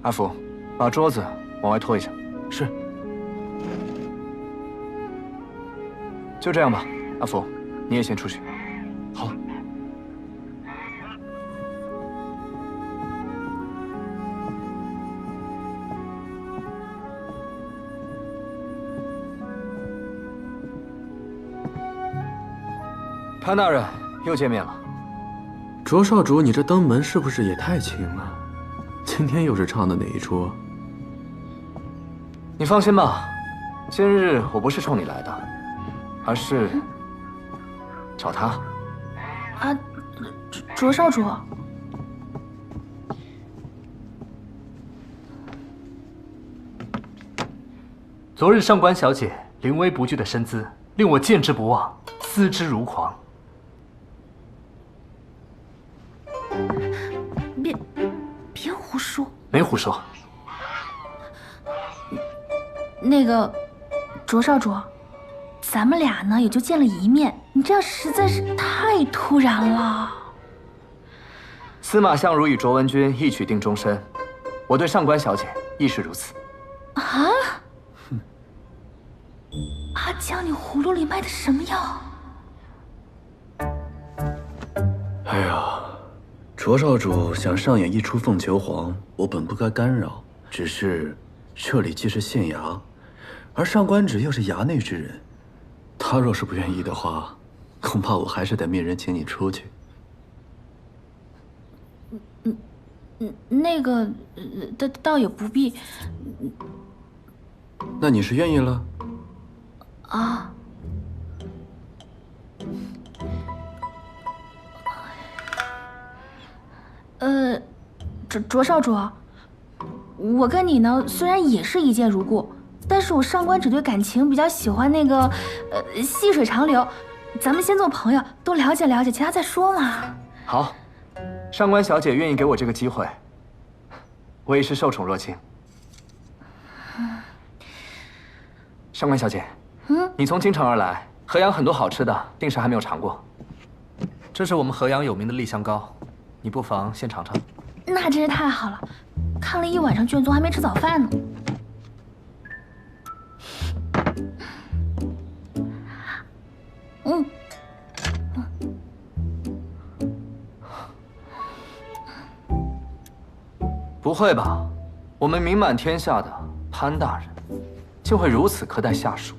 阿福，把桌子往外拖一下。是。就这样吧，阿福，你也先出去。好。潘大人，又见面了。卓少主，你这登门是不是也太轻了？今天又是唱的哪一出？你放心吧，今日我不是冲你来的，而是找他。啊，卓少主。昨日上官小姐临危不惧的身姿，令我见之不忘，思之如狂。别胡说。没胡说。那个，卓少主，咱们俩呢也就见了一面，你这样实在是太突然了。司马相如与卓文君一曲定终身，我对上官小姐亦是如此。啊？阿江，你葫芦里卖的什么药？哎呀，卓少主想上演一出凤求凰，我本不该干扰，只是这里既是县衙，而上官芷又是衙内之人，他若是不愿意的话，恐怕我还是得命人请你出去。那个，倒也不必。那你是愿意了？啊。卓少主，我跟你呢虽然也是一见如故，但是我上官芷对感情比较喜欢那个，细水长流，咱们先做朋友，多了解了解，其他再说嘛。好，上官小姐愿意给我这个机会，我也是受宠若惊。上官小姐，你从京城而来，河阳很多好吃的，定是还没有尝过。这是我们河阳有名的栗香糕，你不妨先尝尝。那真是太好了，看了一晚上卷宗还没吃早饭呢。不会吧？我们名满天下的潘大人，竟会如此苛待下属？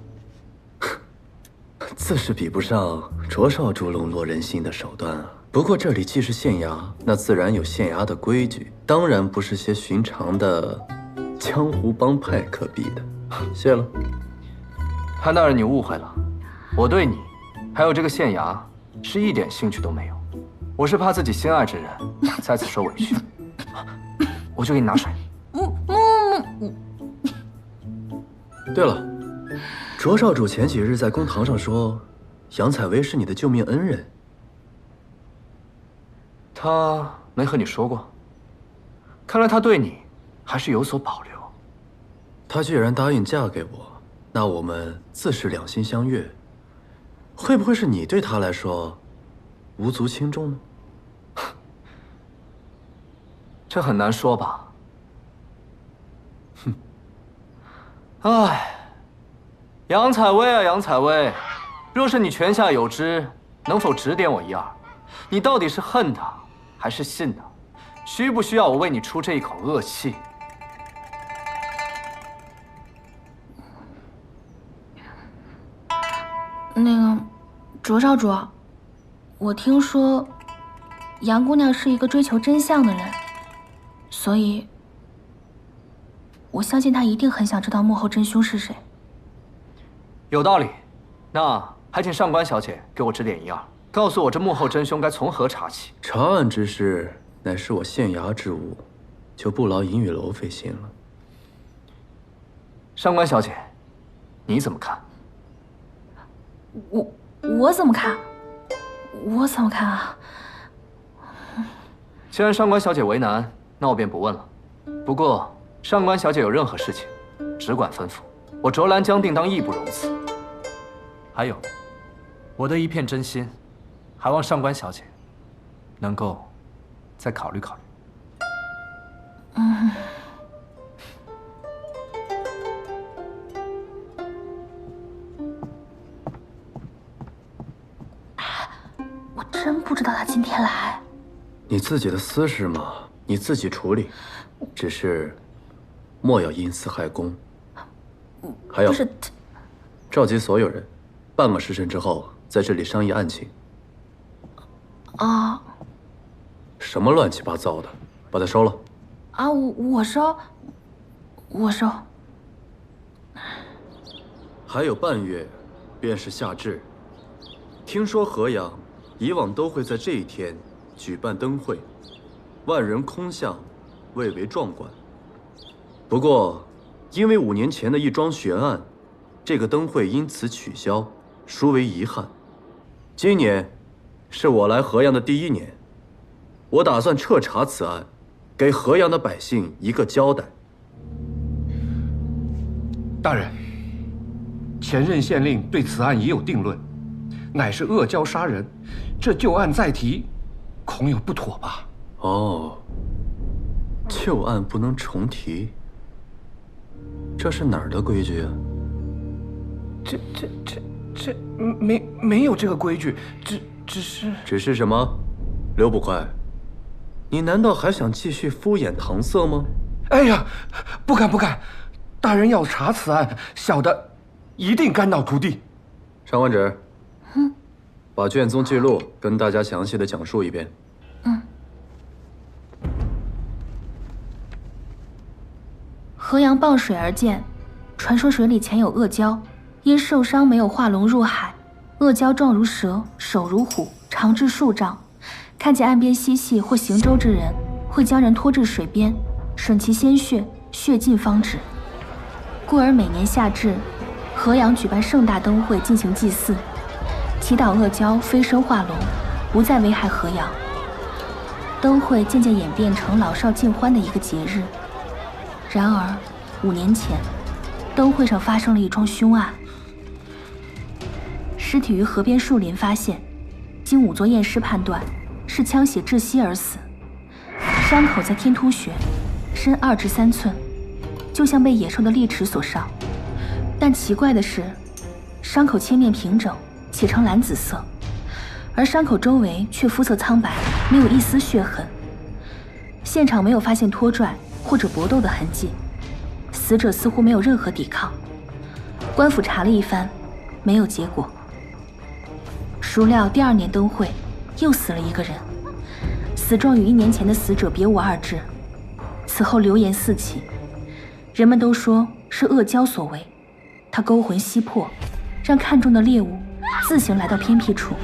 自是比不上卓少主笼络人心的手段啊。不过这里既是县衙，那自然有县衙的规矩，当然不是些寻常的江湖帮派可比的。谢了。潘大人，你误会了，我对你，还有这个县衙，是一点兴趣都没有。我是怕自己心爱之人再次受委屈。我去给你拿水。对了，卓少主前几日在公堂上说，杨采薇是你的救命恩人。他没和你说过？看来他对你还是有所保留。他既然答应嫁给我，那我们自是两心相悦。会不会是你对他来说无足轻重呢？这很难说吧。哼。唉，杨采薇啊，杨采薇，若是你泉下有知，能否指点我一二？你到底是恨他，还是信他？需不需要我为你出这一口恶气？那个，卓少主，我听说杨姑娘是一个追求真相的人，所以我相信她一定很想知道幕后真凶是谁。有道理，那还请上官小姐给我指点一二，告诉我这幕后真凶该从何查起。查案之事乃是我县衙之务，就不劳银雨楼费心了。上官小姐，你怎么看？我怎么看？我怎么看啊？既然上官小姐为难，那我便不问了。不过上官小姐有任何事情，只管吩咐，我卓兰将定当义不容辞。还有，我的一片真心，还望上官小姐能够再考虑考虑。今天来？你自己的私事嘛，你自己处理，只是莫要因私害公。还有，不是，召集所有人，半个时辰之后在这里商议案情。啊什么乱七八糟的，把它收了。啊！我收。还有半月，便是夏至。听说河阳以往都会在这一天举办灯会，万人空巷，蔚为壮观。不过，因为5年前的一桩悬案，这个灯会因此取消，殊为遗憾。今年是我来河阳的第1年，我打算彻查此案，给河阳的百姓一个交代。大人，前任县令对此案已有定论，乃是恶交杀人，这旧案再提，恐有不妥吧？哦，旧案不能重提，这是哪儿的规矩啊？这没有这个规矩，只是什么？刘捕快，你难道还想继续敷衍搪塞吗？哎呀，不敢！大人要查此案，小的一定肝脑涂地。上官芷，把卷宗记录跟大家详细的讲述一遍。河阳傍水而建，传说水里潜有恶蛟，因受伤没有化龙入海，恶蛟状如蛇，手如虎，长至数丈。看见岸边嬉戏或行舟之人，会将人拖至水边，吮其鲜血，血尽方止。故而每年夏至，河阳举办盛大灯会进行祭祀，祈祷恶蛟飞升化龙，不再危害河阳。灯会渐渐演变成老少尽欢的一个节日。然而，5年前，灯会上发生了一桩凶案，尸体于河边树林发现，经仵作验尸判断，是枪血窒息而死，伤口在天突穴，深2至3寸。就像被野兽的利齿所伤，但奇怪的是，伤口切面平整且呈蓝紫色，而伤口周围却肤色苍白，没有一丝血痕。现场没有发现拖拽或者搏斗的痕迹，死者似乎没有任何抵抗。官府查了一番，没有结果。孰料第2年灯会，又死了一个人，死状与1年前的死者别无二致。此后流言四起。人们都说是恶蛟所为，他勾魂吸魄，让看中的猎物自行来到偏僻处，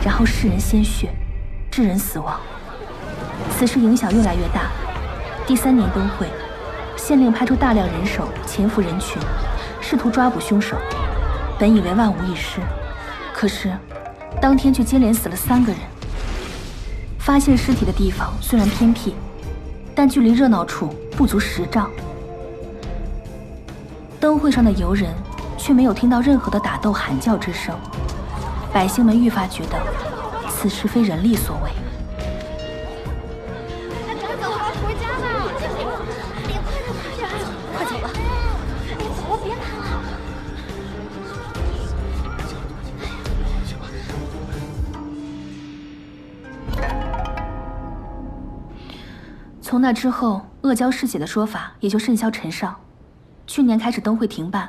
然后噬人鲜血，致人死亡。此事影响越来越大。第3年灯会，县令派出大量人手潜伏人群，试图抓捕凶手。本以为万无一失，可是当天却接连死了3个人。发现尸体的地方虽然偏僻，但距离热闹处不足10丈。灯会上的游人却没有听到任何的打斗喊叫之声，百姓们愈发觉得此事非人力所为。走，回家吧！快走吧！别走，别拦了！从那之后，恶蛟嗜血的说法也就甚嚣尘上。去年开始灯会停办，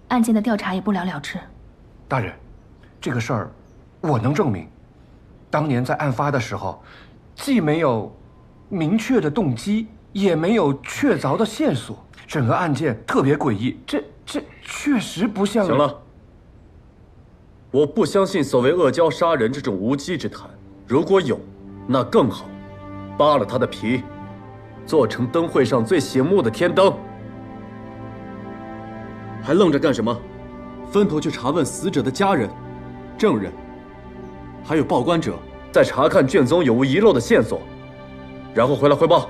案件的调查也不了了之。大人，这个事儿我能证明。当年在案发的时候，既没有明确的动机，也没有确凿的线索，整个案件特别诡异。这确实不像。行了，我不相信所谓恶蛟杀人这种无稽之谈。如果有，那更好，扒了他的皮，做成灯会上最醒目的天灯。还愣着干什么？分头去查问死者的家人、证人，还有报关者，再查看卷宗有无遗漏的线索，然后回来汇报。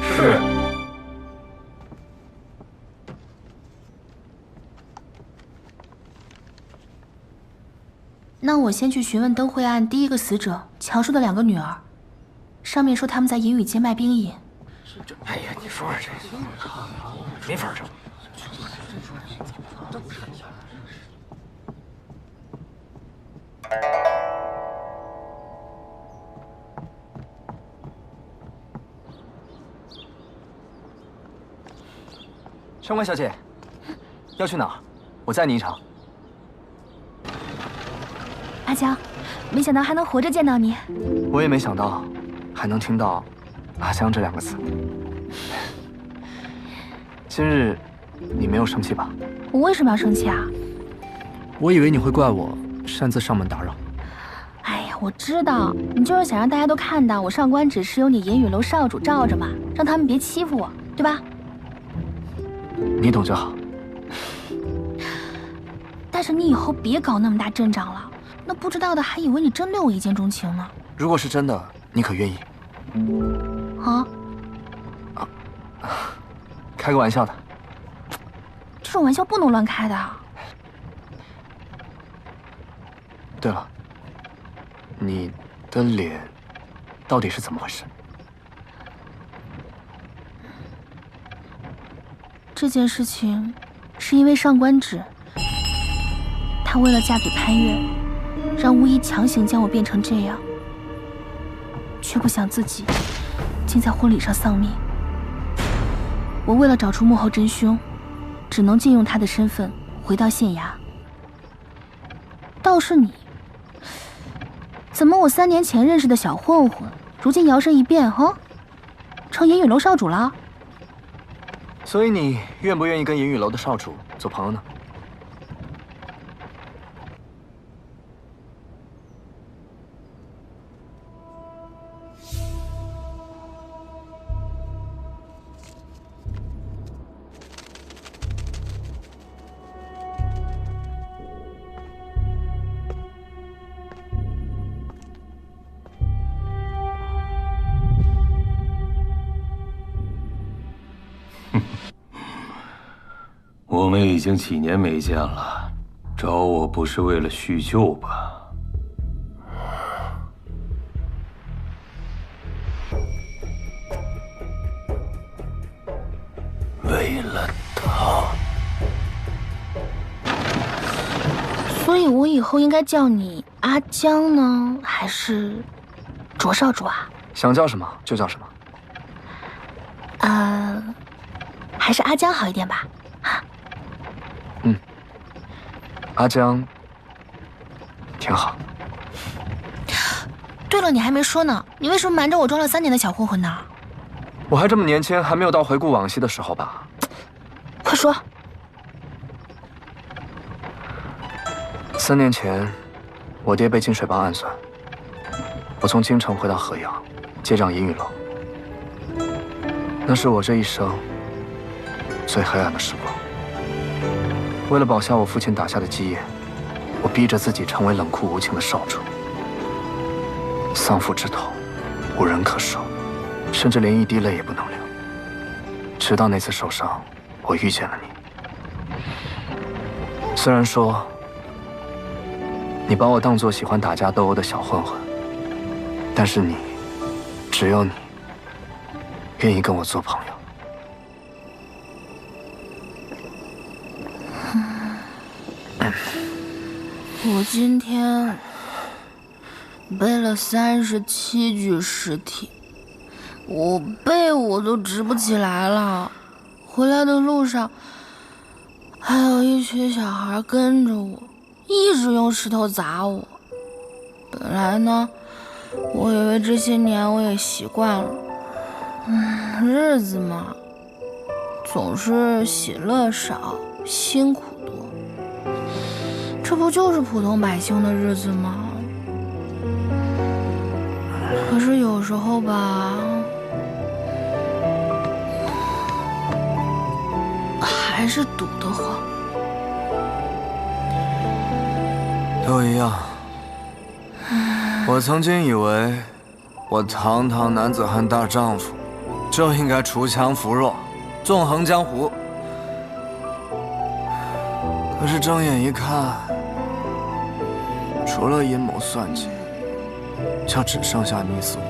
是。那我先去询问灯会案第1个死者乔叔的2个女儿，上面说他们在银雨街卖冰饮。哎呀，你说这没法整。上官小姐，要去哪儿？我载你一程。阿江，没想到还能活着见到你。我也没想到，还能听到“阿江”这2个字。今日你没有生气吧？我为什么要生气啊？我以为你会怪我擅自上门打扰。哎呀，我知道你就是想让大家都看到我上官只是有你银雨楼少主罩着嘛，让他们别欺负我，对吧？你懂就好。但是你以后别搞那么大阵仗了，那不知道的还以为你真对我一见钟情呢。如果是真的，你可愿意？啊？开个玩笑的。这种玩笑不能乱开的。对了，你的脸到底是怎么回事？这件事情是因为上官芷，她为了嫁给潘越，让巫医强行将我变成这样，却不想自己竟在婚礼上丧命。我为了找出幕后真凶，只能借用他的身份回到县衙。倒是你，怎么我3年前认识的小混混，如今摇身一变，成银雨楼少主了？所以你愿不愿意跟银雨楼的少主做朋友呢？我们已经几年没见了，找我不是为了叙旧吧？为了他。所以我以后应该叫你阿江呢，还是卓少主啊？想叫什么就叫什么。还是阿江好一点吧。阿江挺好。对了，你还没说呢，你为什么瞒着我装了3年的小混混呢？我还这么年轻，还没有到回顾往昔的时候吧？快说。3年前，我爹被金水帮暗算，我从京城回到河阳，接掌银雨楼。那是我这一生最黑暗的时光。为了保下我父亲打下的基业，我逼着自己成为冷酷无情的少主。丧父之痛，无人可受，甚至连一滴泪也不能流。直到那次受伤，我遇见了你。虽然说你把我当作喜欢打架斗殴的小混混，但是你，只有你，愿意跟我做朋友。我今天背了37具尸体，我背我都直不起来了。回来的路上，还有一群小孩跟着我，一直用石头砸我。本来呢，我以为这些年我也习惯了，日子嘛，总是喜乐少，辛苦多。这不就是普通百姓的日子吗？可是有时候吧，还是堵得慌。都一样。我曾经以为，我堂堂男子汉大丈夫，就应该锄强扶弱，纵横江湖。可是睁眼一看，除了阴谋算计，就只剩下你死我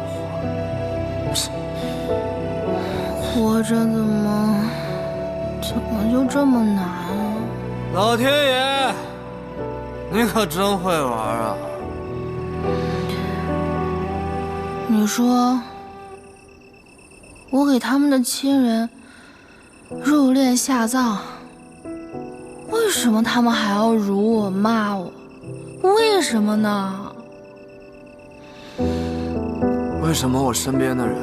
活。活着怎么就这么难啊？老天爷，你可真会玩啊！你说，我给他们的亲人入殓下葬，为什么他们还要辱我骂我？为什么呢？为什么我身边的人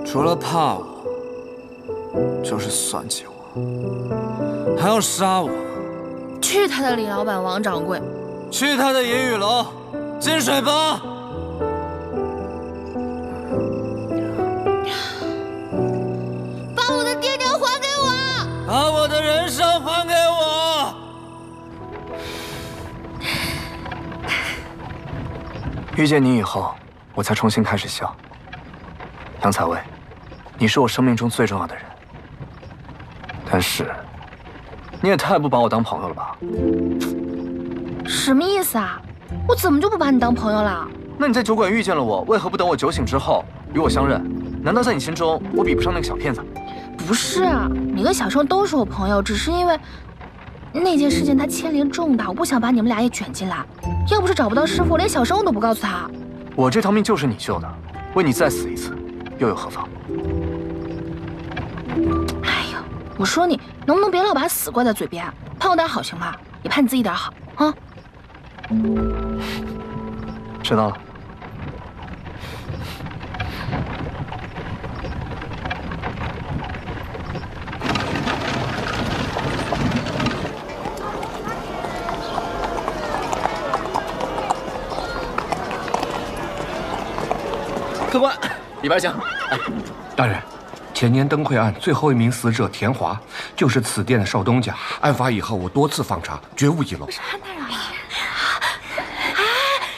除了怕我，就是算计我，还要杀我？去他的李老板、王掌柜，去他的银雨楼、金水帮！把我的爹娘还给我！把我的人生还给我！遇见你以后，我才重新开始笑。杨采薇，你是我生命中最重要的人，但是你也太不把我当朋友了吧？什么意思啊？我怎么就不把你当朋友了？那你在酒馆遇见了我，为何不等我酒醒之后与我相认？难道在你心中我比不上那个小骗子？不是啊，你跟小生都是我朋友，只是因为那件事情它牵连重大，我不想把你们俩也卷进来。要不是找不到师傅，我连小生我都不告诉他。我这条命就是你救的，为你再死一次，又有何妨？哎呀，我说你能不能别老把死挂在嘴边，盼我点好行吗？也盼你自己点好啊。知道了。客官，里边请。大人，前年灯会案最后一名死者田华，就是此店的少东家。案发以后，我多次访查，绝无遗漏。是潘大人吗？哎，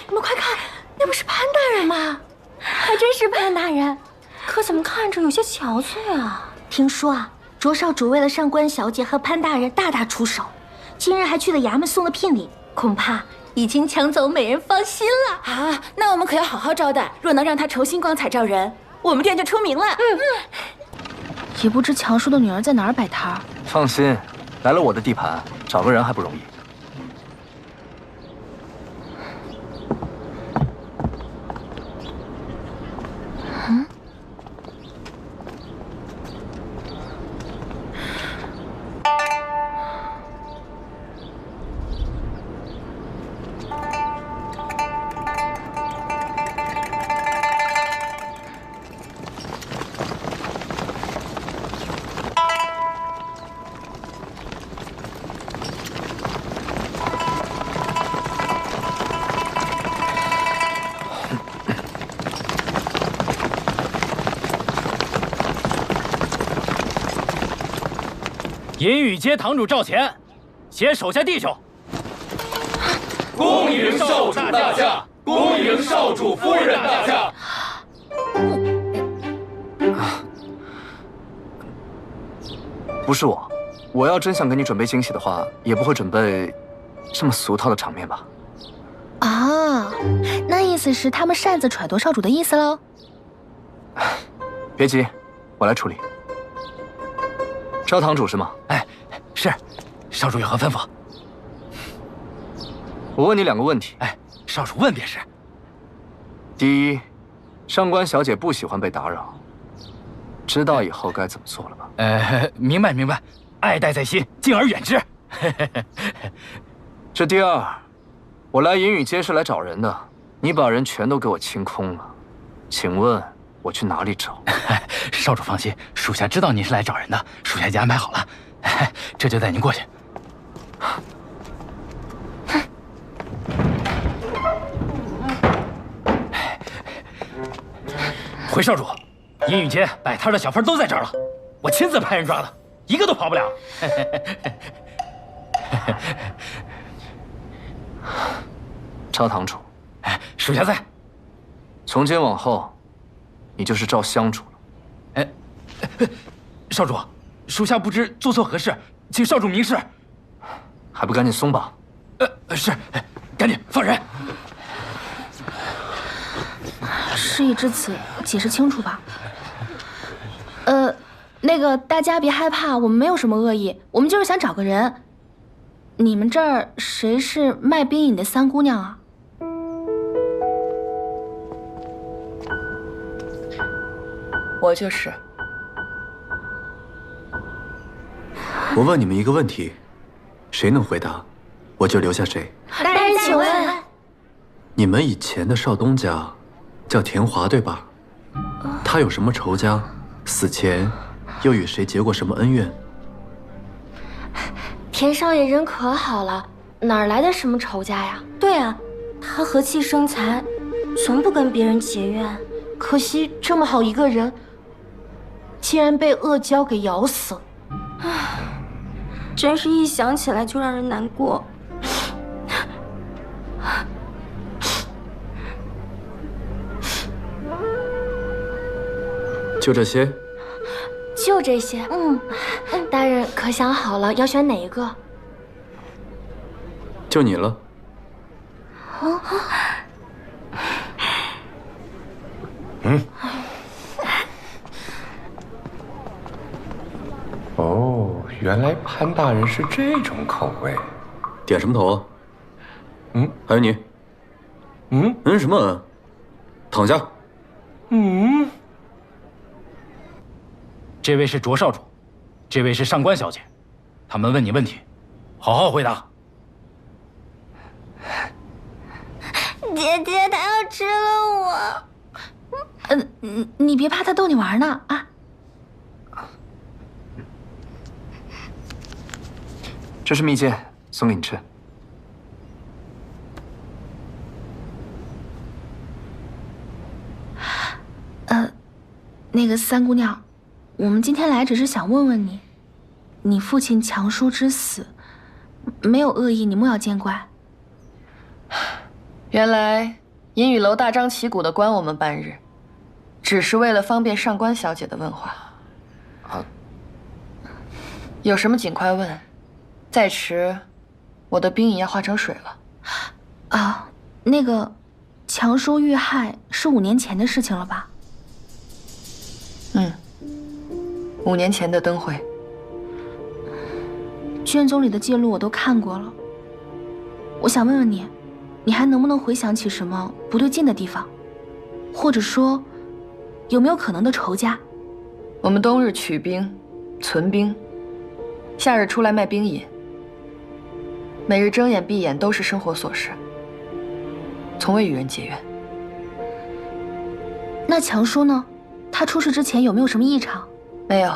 你们快看，那不是潘大人吗？还真是潘大人，可怎么看着有些憔悴啊？听说啊，卓少主为了上官小姐和潘大人大打出手，今日还去了衙门送了聘礼，恐怕已经抢走美人芳心了啊！那我们可要好好招待，若能让他重新光彩照人，我们店就出名了。也不知强叔的女儿在哪儿摆摊儿。放心，来了我的地盘，找个人还不容易。银雨街堂主赵钱，携手下弟兄，恭迎少主大驾，恭迎少主夫人大驾。不是我，我要真想给你准备惊喜的话，也不会准备这么俗套的场面吧？啊，那意思是他们擅自揣度少主的意思喽？别急，我来处理。赵堂主是吗？哎，是，少主有何吩咐？我问你2个问题。哎，少主问便是。第一，上官小姐不喜欢被打扰，知道以后该怎么做了吧？明白明白，爱戴在心，敬而远之。这第二，我来银雨街是来找人的，你把人全都给我清空了，请问我去哪里找？少主放心，属下知道您是来找人的，属下已经安排好了，这就带您过去。回少主，银雨街摆摊的小贩都在这儿了，我亲自派人抓的，一个都跑不了。赵堂主，属下在。从今往后，你就是赵香主了。少主，属下不知做错何事，请少主明示。还不赶紧松绑？是，赶紧放人。事已至此，解释清楚吧。那个大家别害怕，我们没有什么恶意，我们就是想找个人。你们这儿谁是卖冰饮的三姑娘啊？我就是。我问你们一个问题，谁能回答，我就留下谁。大人，请问，你们以前的少东家叫田华，对吧？他有什么仇家？死前又与谁结过什么恩怨？田少爷人可好了，哪来的什么仇家呀？对啊，他和气生财，从不跟别人结怨。可惜这么好一个人，竟然被恶蛟给咬死了。唉，真是一想起来就让人难过。就这些？就这些。大人可想好了要选哪一个？就你了。哦，原来潘大人是这种口味。点什么头啊？还有你。什么？躺下。这位是卓少主，这位是上官小姐，他们问你问题，好好回答。姐姐，她要吃了我。你别怕，他逗你玩呢啊！这是蜜饯，送给你吃。那个三姑娘，我们今天来只是想问问你，你父亲强叔之死，没有恶意，你莫要见怪。原来银雨楼大张旗鼓地关我们半日，只是为了方便上官小姐的问话。有什么尽快问，再迟，我的兵营要化成水了。那个强叔遇害是5年前的事情了吧？5年前的灯会，卷宗里的记录我都看过了。我想问问你，你还能不能回想起什么不对劲的地方，或者说，有没有可能的仇家？我们冬日取兵、存兵，夏日出来卖兵银，每日睁眼闭眼都是生活琐事，从未与人结怨。那强叔呢？他出事之前有没有什么异常？没有，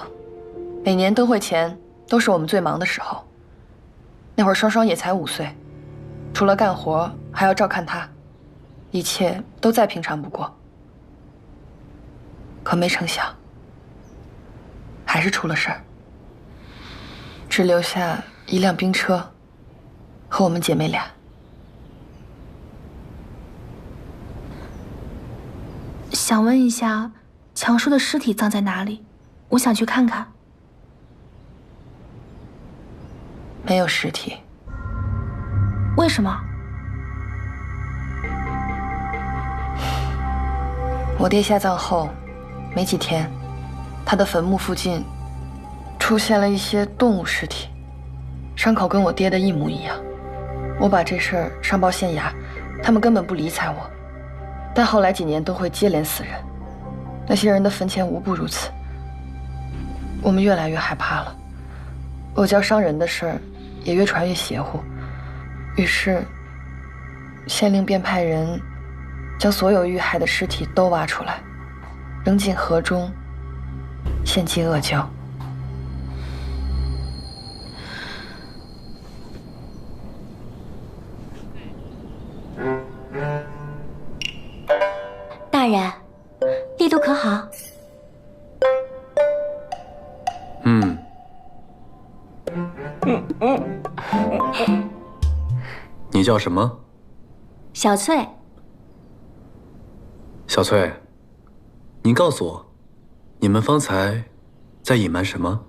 每年灯会前都是我们最忙的时候。那会儿双双也才5岁，除了干活还要照看他，一切都再平常不过。可没成想，还是出了事儿，只留下一辆兵车和我们姐妹俩。想问一下，强叔的尸体葬在哪里？我想去看看。没有尸体。为什么？我爹下葬后没几天，他的坟墓附近出现了一些动物尸体，伤口跟我爹的一模一样。我把这事儿上报县衙，他们根本不理睬我。但后来几年都会接连死人，那些人的坟前无不如此。我们越来越害怕了，恶蛟伤人的事儿也越传越邪乎。于是，县令便派人将所有遇害的尸体都挖出来，扔进河中，献祭恶蛟。大人，力度可好？你叫什么？小翠。小翠，你告诉我，你们方才在隐瞒什么？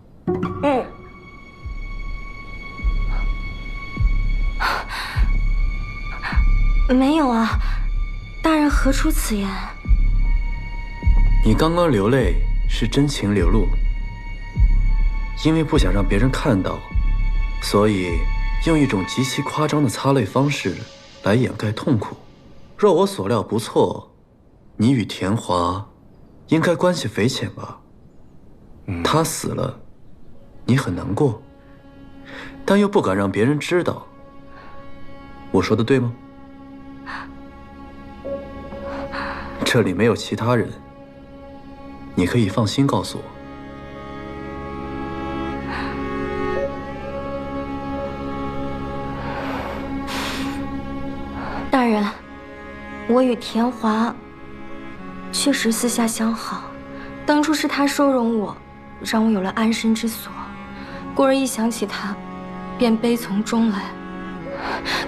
没有啊，大人何出此言？你刚刚流泪是真情流露，因为不想让别人看到，所以用一种极其夸张的擦泪方式来掩盖痛苦。若我所料不错，你与田华应该关系匪浅吧？他死了，你很难过。但又不敢让别人知道。我说的对吗？这里没有其他人，你可以放心告诉我。大人，我与田华确实私下相好，当初是他收容我，让我有了安身之所。故而一想起他，便悲从中来。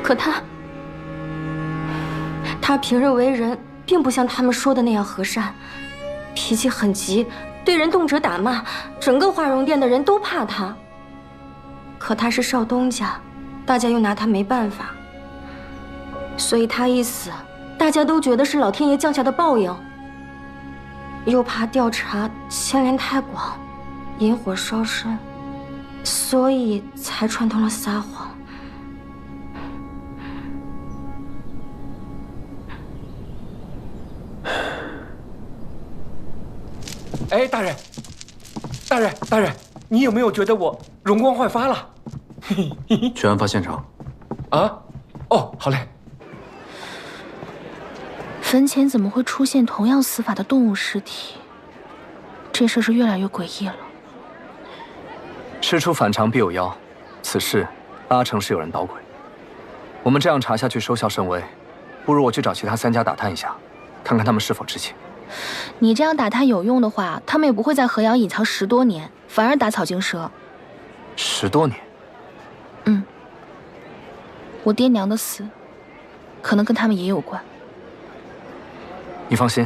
可他平日为人，并不像他们说的那样和善，脾气很急，对人动辄打骂，整个华容殿的人都怕他。可他是少东家，大家又拿他没办法，所以他一死，大家都觉得是老天爷降下的报应，又怕调查牵连太广，引火烧身，所以才串通了撒谎。哎，大人，你有没有觉得我容光焕发了？去案发现场。啊？哦，好嘞。坟前怎么会出现同样死法的动物尸体？这事是越来越诡异了。事出反常必有妖，此事八成是有人捣鬼。我们这样查下去，收效甚微，不如我去找其他3家打探一下，看看他们是否知情。你这样打探有用的话，他们也不会在河阳隐藏10多年，反而打草惊蛇。10多年？嗯，我爹娘的死，可能跟他们也有关。你放心，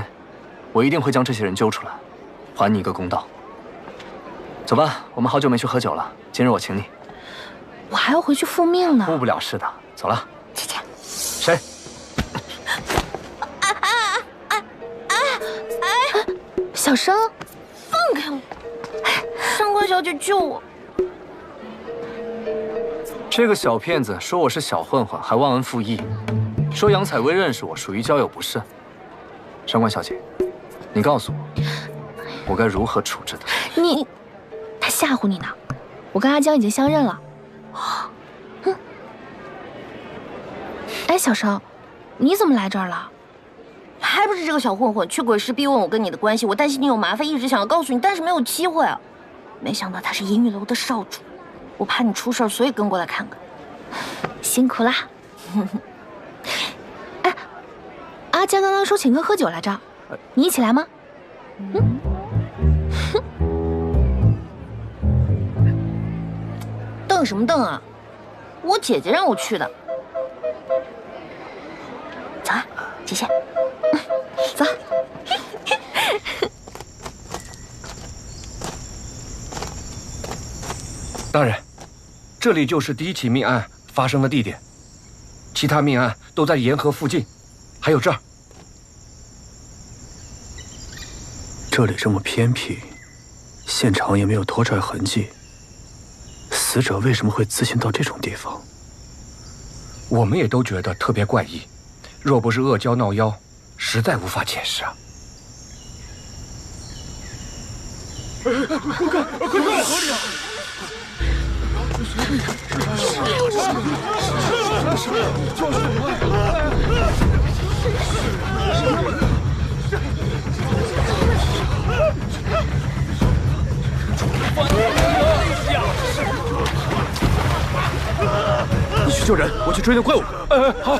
我一定会将这些人揪出来，还你一个公道。走吧，我们好久没去喝酒了，今日我请你。我还要回去复命呢。误不了事的，走了。姐姐。谁？小生，放开我！上官小姐，救我！这个小骗子说我是小混混，还忘恩负义，说杨采薇认识我，属于交友不慎。上官小姐，你告诉我，我该如何处置他？你，他吓唬你呢。我跟阿江已经相认了。哼。哎，小生，你怎么来这儿了？还不是这个小混混去鬼市逼问我跟你的关系，我担心你有麻烦，一直想要告诉你，但是没有机会啊。没想到他是银玉楼的少主，我怕你出事，所以跟过来看看。辛苦啦。哎，阿江刚刚说请客喝酒来着，你一起来吗？瞪什么瞪啊？我姐姐让我去的。走啊，姐姐。走。大人，这里就是第1起命案发生的地点，其他命案都在沿河附近，还有这儿。这里这么偏僻，现场也没有拖拽痕迹，死者为什么会自行到这种地方？我们也都觉得特别怪异，若不是恶蛟闹妖，实在无法解释啊！快来河里啊！你去救人，我去追那怪物。好。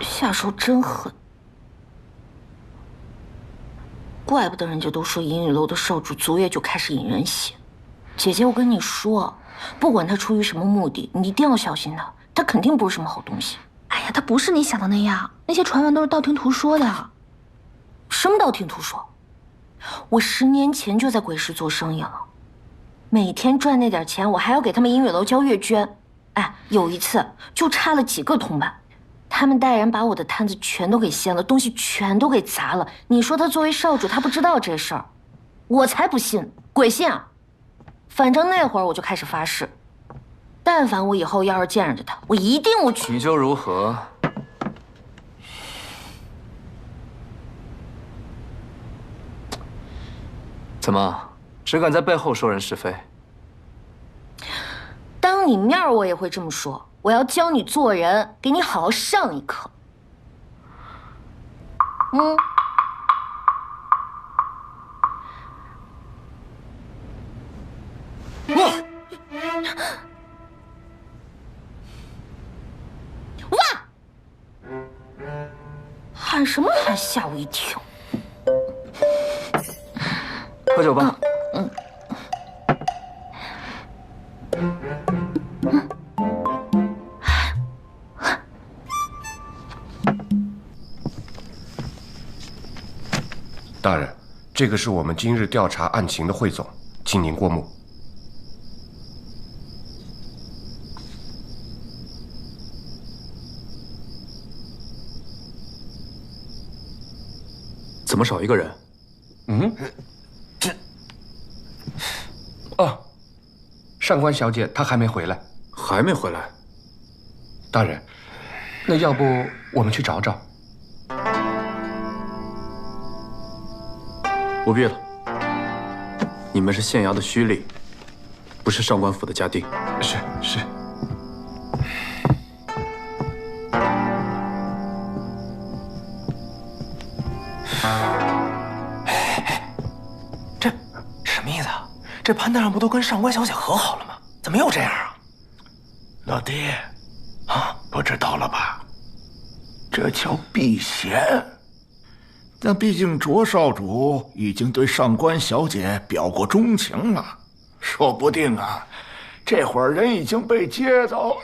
下手真狠，怪不得人家都说银雨楼的少主昨夜就开始引人血。姐姐，我跟你说，不管他出于什么目的，你一定要小心他，他肯定不是什么好东西。哎呀，他不是你想的那样，那些传闻都是道听途说的。什么道听途说？我10年前就在鬼市做生意了，每天赚那点钱，我还要给他们音乐楼交月捐。哎，有一次就差了几个铜板，他们带人把我的摊子全都给掀了，东西全都给砸了。你说他作为少主，他不知道这事儿？我才不信，鬼信啊！反正那会儿我就开始发誓，但凡我以后要是见着他，我一定我去。你就如何？怎么，只敢在背后说人是非？当你面我也会这么说。我要教你做人，给你好好上一课。哇！喊什么喊？吓我一跳。喝酒吧。大人，这个是我们今日调查案情的汇总，请您过目。怎么少一个人？哦，上官小姐她还没回来。还没回来？大人，那要不我们去找找？不必了，你们是县衙的胥吏，不是上官府的家丁。是。这什么意思啊？这潘大人不都跟上官小姐和好了吗？怎么又这样啊？老弟，不知道了吧？这叫避嫌。但毕竟卓少主已经对上官小姐表过钟情了，说不定啊，这会儿人已经被接到，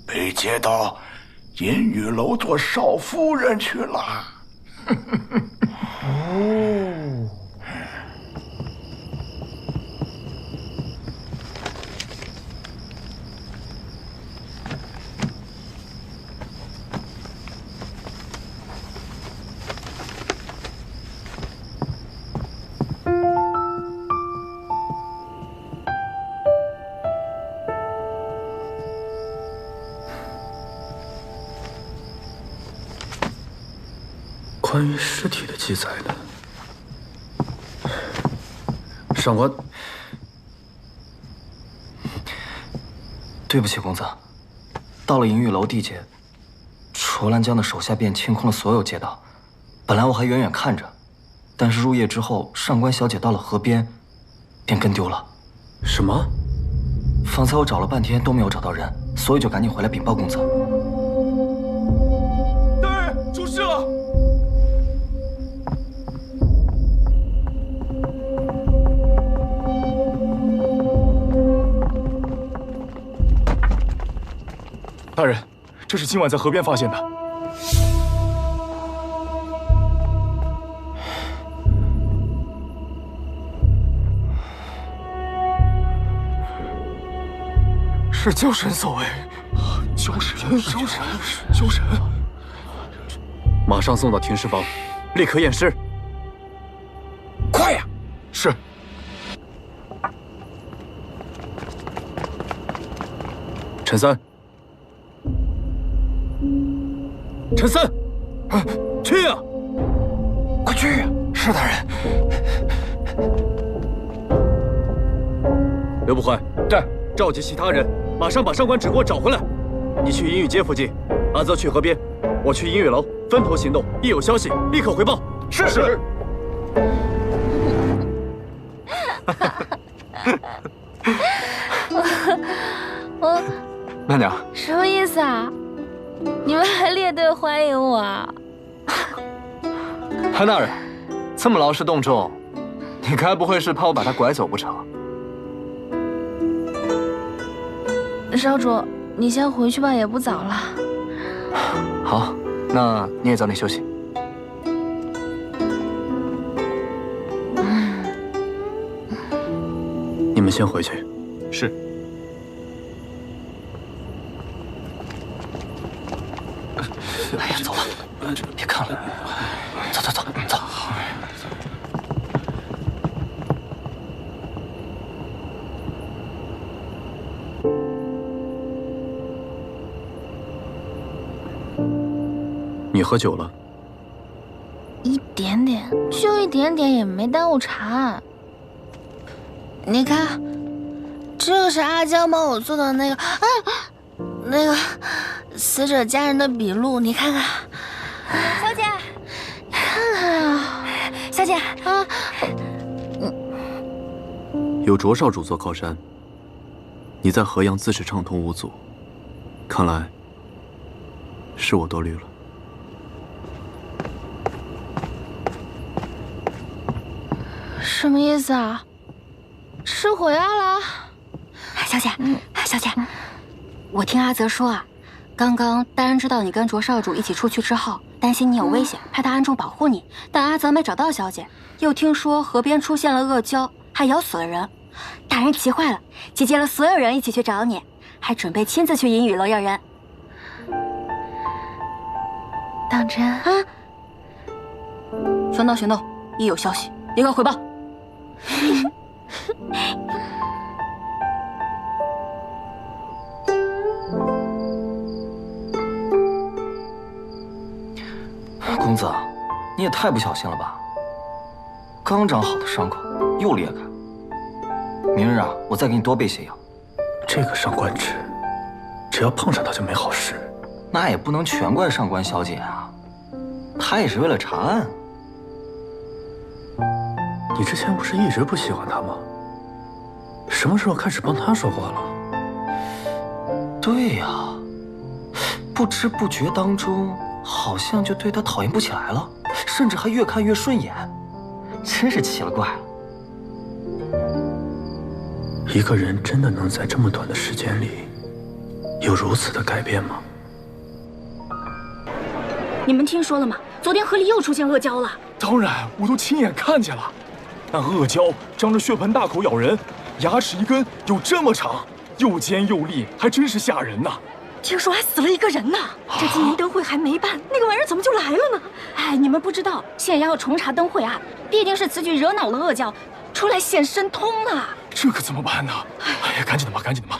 被接到银雨楼做少夫人去了。哦。关于尸体的记载呢？上官，对不起，公子。到了银玉楼地界，楚兰江的手下便清空了所有街道。本来我还远远看着，但是入夜之后，上官小姐到了河边，便跟丢了。什么？方才我找了半天都没有找到人，所以就赶紧回来禀报公子。大人，出事了！大人，这是今晚在河边发现的。是酒神所为。酒神！马上送到停尸房，立刻验尸。快呀！是。陈三。陈三，去呀！快去呀！是大人。刘不坏，在。召集其他人，马上把上官芷给我找回来。你去银雨街附近，阿泽去河边，我去银雨楼，分头行动。一有消息，立刻回报。是。慢点。什么意思啊？你们还列队欢迎我啊？潘大人，这么劳师动众，你该不会是怕我把他拐走不成？少主，你先回去吧，也不早了。好，那你也早点休息。们先回去。是。哎呀，走吧，别看了，走走走走。你喝酒了？一点点，就一点点，也没耽误茶。你看，这是阿江帮我做的那个，那个死者家人的笔录，你看看。小姐，看看啊，小姐啊，有卓少主做靠山，你在河阳自是畅通无阻，看来是我多虑了。什么意思啊？吃回来了？小姐，小姐，我听阿泽说啊，刚刚大人知道你跟卓少主一起出去之后，担心你有危险，派他暗中保护你。但阿泽没找到小姐，又听说河边出现了恶蛟，还咬死了人。大人急坏了，集结了所有人一起去找你，还准备亲自去阴雨楼要人。当真啊？全道行动，一有消息立刻汇报。公子，你也太不小心了吧！刚长好的伤口又裂开，明日啊，我再给你多备些药。这个上官芷，只要碰上他就没好事。那也不能全怪上官小姐啊，她也是为了查案。你之前不是一直不喜欢他吗？什么时候开始帮他说话了？对呀，不知不觉当中，好像就对他讨厌不起来了，甚至还越看越顺眼，真是奇了怪了。一个人真的能在这么短的时间里，有如此的改变吗？你们听说了吗？昨天河里又出现恶蛟了。当然，我都亲眼看见了。那恶蛟张着血盆大口咬人，牙齿一根有这么长，又尖又利，还真是吓人呐。听说还死了一个人呢。这今年灯会还没办，那个玩意儿怎么就来了呢？哎，你们不知道，县衙要重查灯会案，必定是此举惹恼了恶蛟，出来显神通了。这可怎么办呢？哎呀，赶紧的吧，赶紧的吧。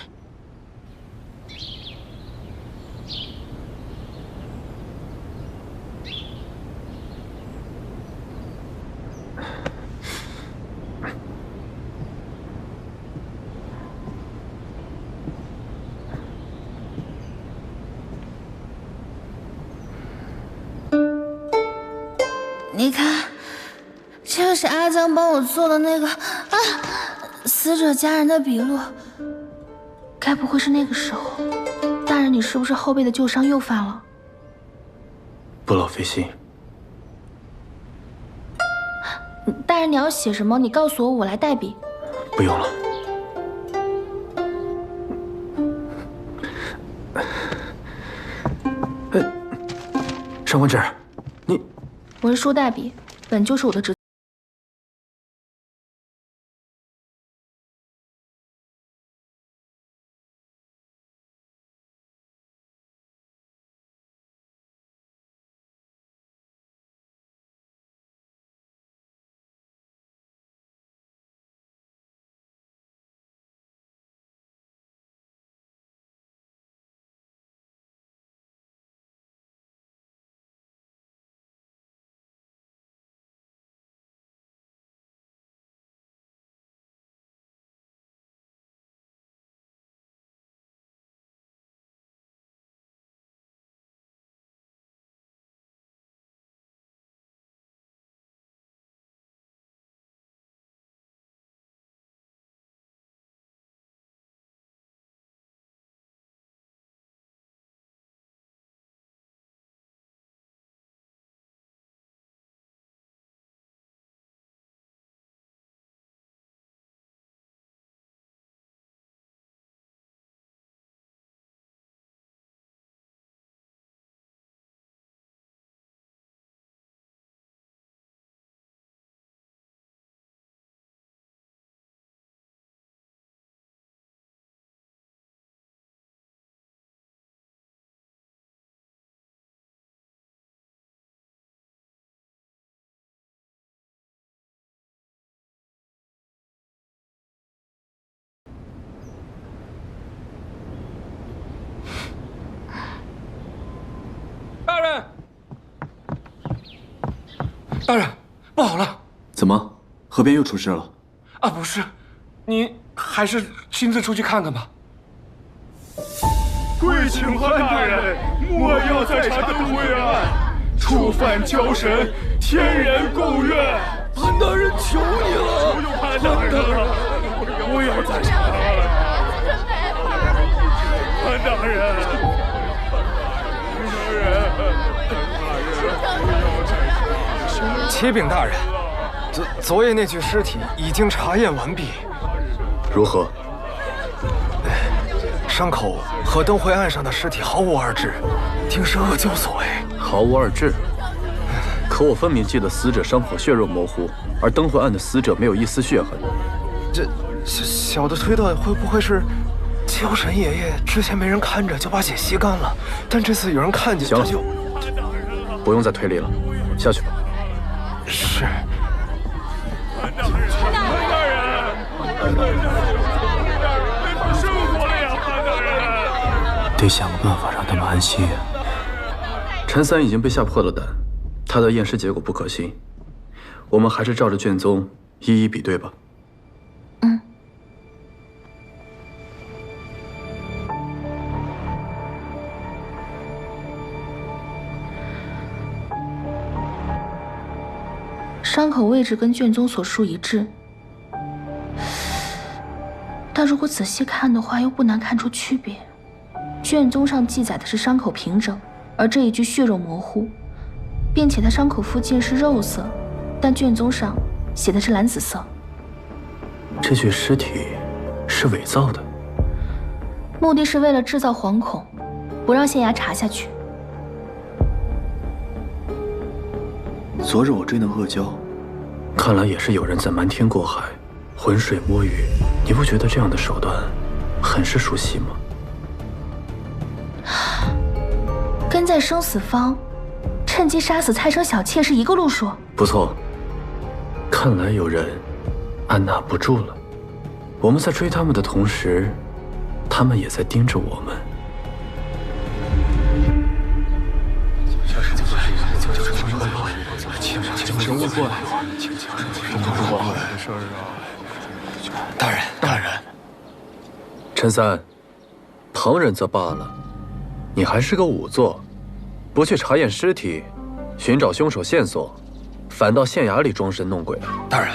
你看，这是阿江帮我做的那个死者家人的笔录。该不会是那个时候，大人你是不是后背的旧伤又犯了？不老费心。大人你要写什么？你告诉我，我来代笔。不用了。上官芷，你文书代笔，本就是我的职责。大人，不好了！怎么，河边又出事了？啊，不是，您还是亲自出去看看吧。跪请潘大人，莫要再查灯会案，触犯交神，天人共怨。潘大人，求你了！求潘大人了，不要再查了！潘大人，启禀大人，昨夜那具尸体已经查验完毕。如何？伤口和灯会案上的尸体毫无二致，定是恶蛟所为。毫无二致。可我分明记得死者伤口血肉模糊，而灯会案的死者没有一丝血痕。这小的推断，会不会是交神爷爷之前没人看着就把血吸干了，但这次有人看见，行了，不用再推理了，下去吧。是。潘大人，生活了呀，潘大人！得想个办法让他们安心。陈三已经被吓破了胆，他的验尸结果不可信，我们还是照着卷宗一一比对吧。伤口位置跟卷宗所述一致，但如果仔细看的话，又不难看出区别。卷宗上记载的是伤口平整，而这一具血肉模糊，并且它伤口附近是肉色，但卷宗上写的是蓝紫色。这具尸体是伪造的，目的是为了制造惶恐，不让县衙查下去。昨日我追那恶蛟，看来也是有人在瞒天过海，浑水摸鱼。你不觉得这样的手段很是熟悉吗？跟在生死方，趁机杀死蔡生小妾是一个路数。不错，看来有人按捺不住了。我们在追他们的同时，他们也在盯着我们。大人，陈三，旁人则罢了，你还是个仵作，不去查验尸体，寻找凶手线索，反到县衙里装神弄鬼。大人，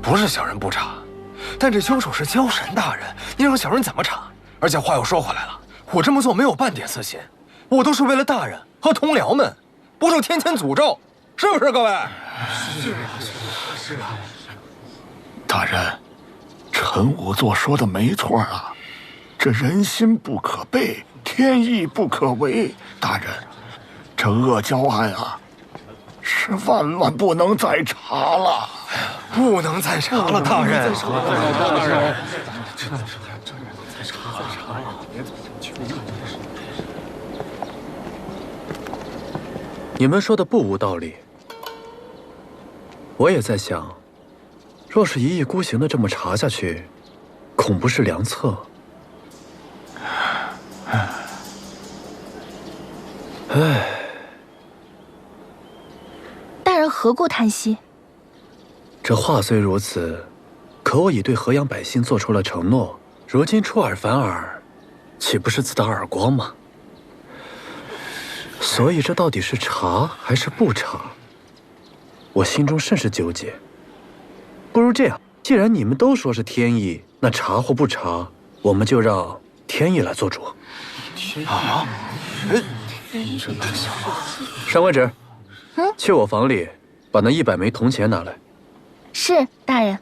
不是小人不查，但这凶手是交神大人，你让小人怎么查？而且话又说回来了，我这么做没有半点私心，我都是为了大人和同僚们，不受天谴诅咒，是不是各位？是啊。大人，陈仵作说的没错啊，这人心不可背，天意不可违。大人，这恶蛟案啊，是万万不能再查了，不能再查了，大人。大人，你们说的不无道理，我也在想，若是一意孤行的这么查下去，恐不是良策。唉，大人何故叹息？这话虽如此，可我已对河阳百姓做出了承诺，如今出尔反尔，岂不是自打耳光吗？所以这到底是查还是不查，我心中甚是纠结。不如这样，既然你们都说是天意，那查或不查，我们就让天意来做主。啊！上官芷，去我房里把那100枚铜钱拿来。是，大人。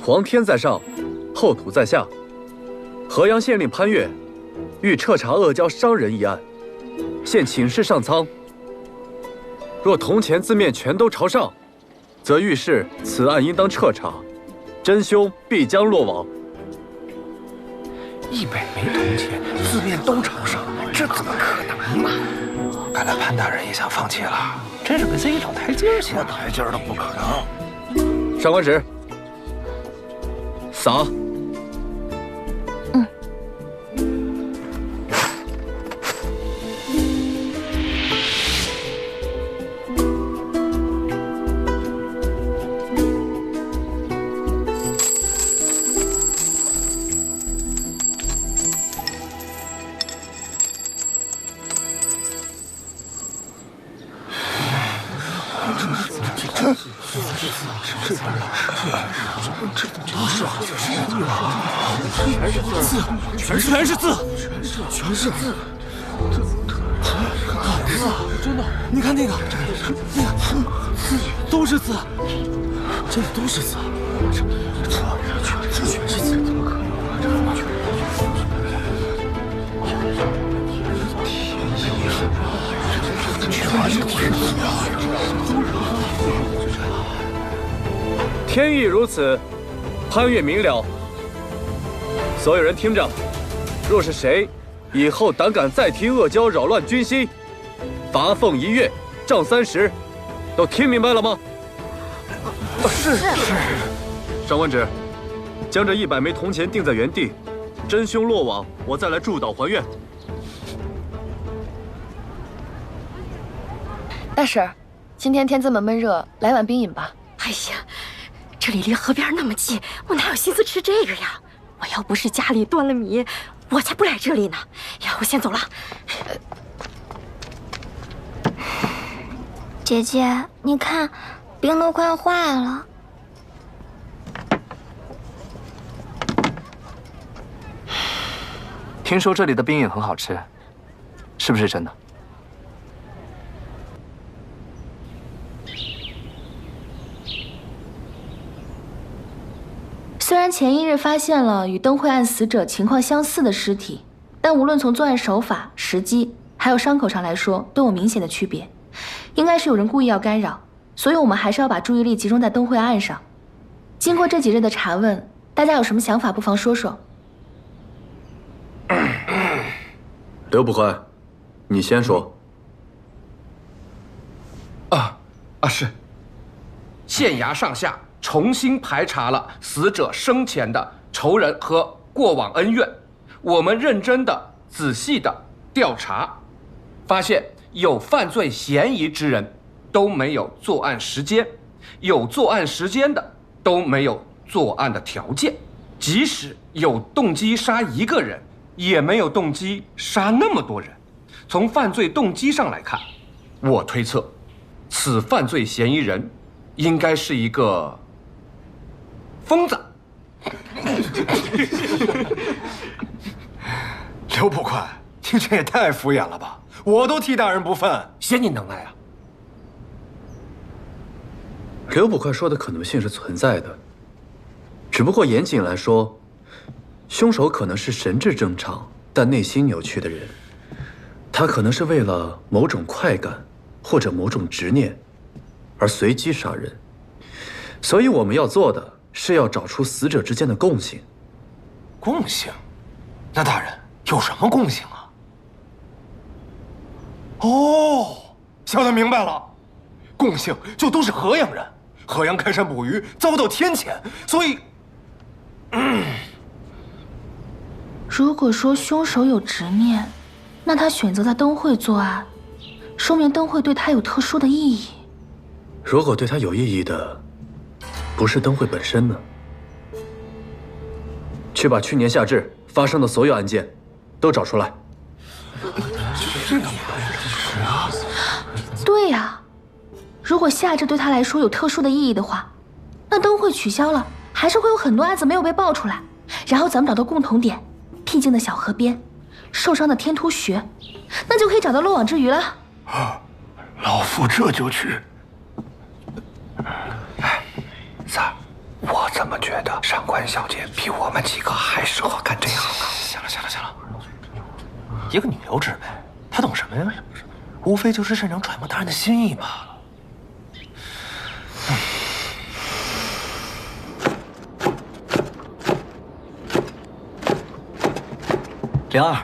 皇天在上，后土在下。河阳县令潘岳欲彻查恶蛟伤人一案，现请示上苍。若铜钱字面全都朝上，则预示此案应当彻查，真凶必将落网。100枚铜钱字面都朝上，这怎么可能嘛？看来潘大人也想放弃了。这是给自己找台阶下。台阶都不可能。上官纸，撒。全是字，真的！你看那个，都是字，这里都是字，这全是字，怎么可能？天意如此，潘越明了。所有人听着，若是谁以后胆敢再提阿胶扰乱军心，罚俸1月，杖30，都听明白了吗？是。上官纸，将这100枚铜钱定在原地，真凶落网，我再来祝祷还愿。大婶儿，今天天这么闷热，来碗冰饮吧。哎呀，这里离河边那么近，我哪有心思吃这个呀？我要不是家里断了米，我才不来这里呢。呀，我先走了。姐姐，你看，冰都快坏了。听说这里的冰饮很好吃，是不是真的？虽然前一日发现了与灯会案死者情况相似的尸体，但无论从作案手法、时机，还有伤口上来说，都有明显的区别。应该是有人故意要干扰，所以我们还是要把注意力集中在灯会案上。经过这几日的查问，大家有什么想法，不妨说说。刘捕快，你先说。是。县衙上下重新排查了死者生前的仇人和过往恩怨，我们认真的、仔细的调查，发现有犯罪嫌疑之人都没有作案时间，有作案时间的都没有作案的条件，即使有动机杀1个人，也没有动机杀那么多人。从犯罪动机上来看，我推测，此犯罪嫌疑人应该是一个疯子。刘捕快，你这也太敷衍了吧！我都替大人不忿，嫌你能耐啊！刘捕快说的可能性是存在的，只不过严谨来说，凶手可能是神智正常但内心扭曲的人，他可能是为了某种快感或者某种执念而随机杀人，所以我们要做的是要找出死者之间的共性。共性？那大人有什么共性啊？哦，想得明白了，共性就都是河阳人，河阳开山捕鱼遭到天谴，所以，如果说凶手有执念，那他选择在灯会作案，说明灯会对他有特殊的意义。如果对他有意义的不是灯会本身呢？去把去年夏至发生的所有案件都找出来。对呀，如果夏至对他来说有特殊的意义的话，那灯会取消了，还是会有很多案子没有被爆出来。然后咱们找到共同点，僻静的小河边，受伤的天突穴，那就可以找到漏网之鱼了。老夫这就去。三儿，我怎么觉得上官小姐比我们几个还适合干这行啊？行了，一个女流之辈，她懂什么呀？无非就是擅长揣摩大人的心意罢了。灵儿，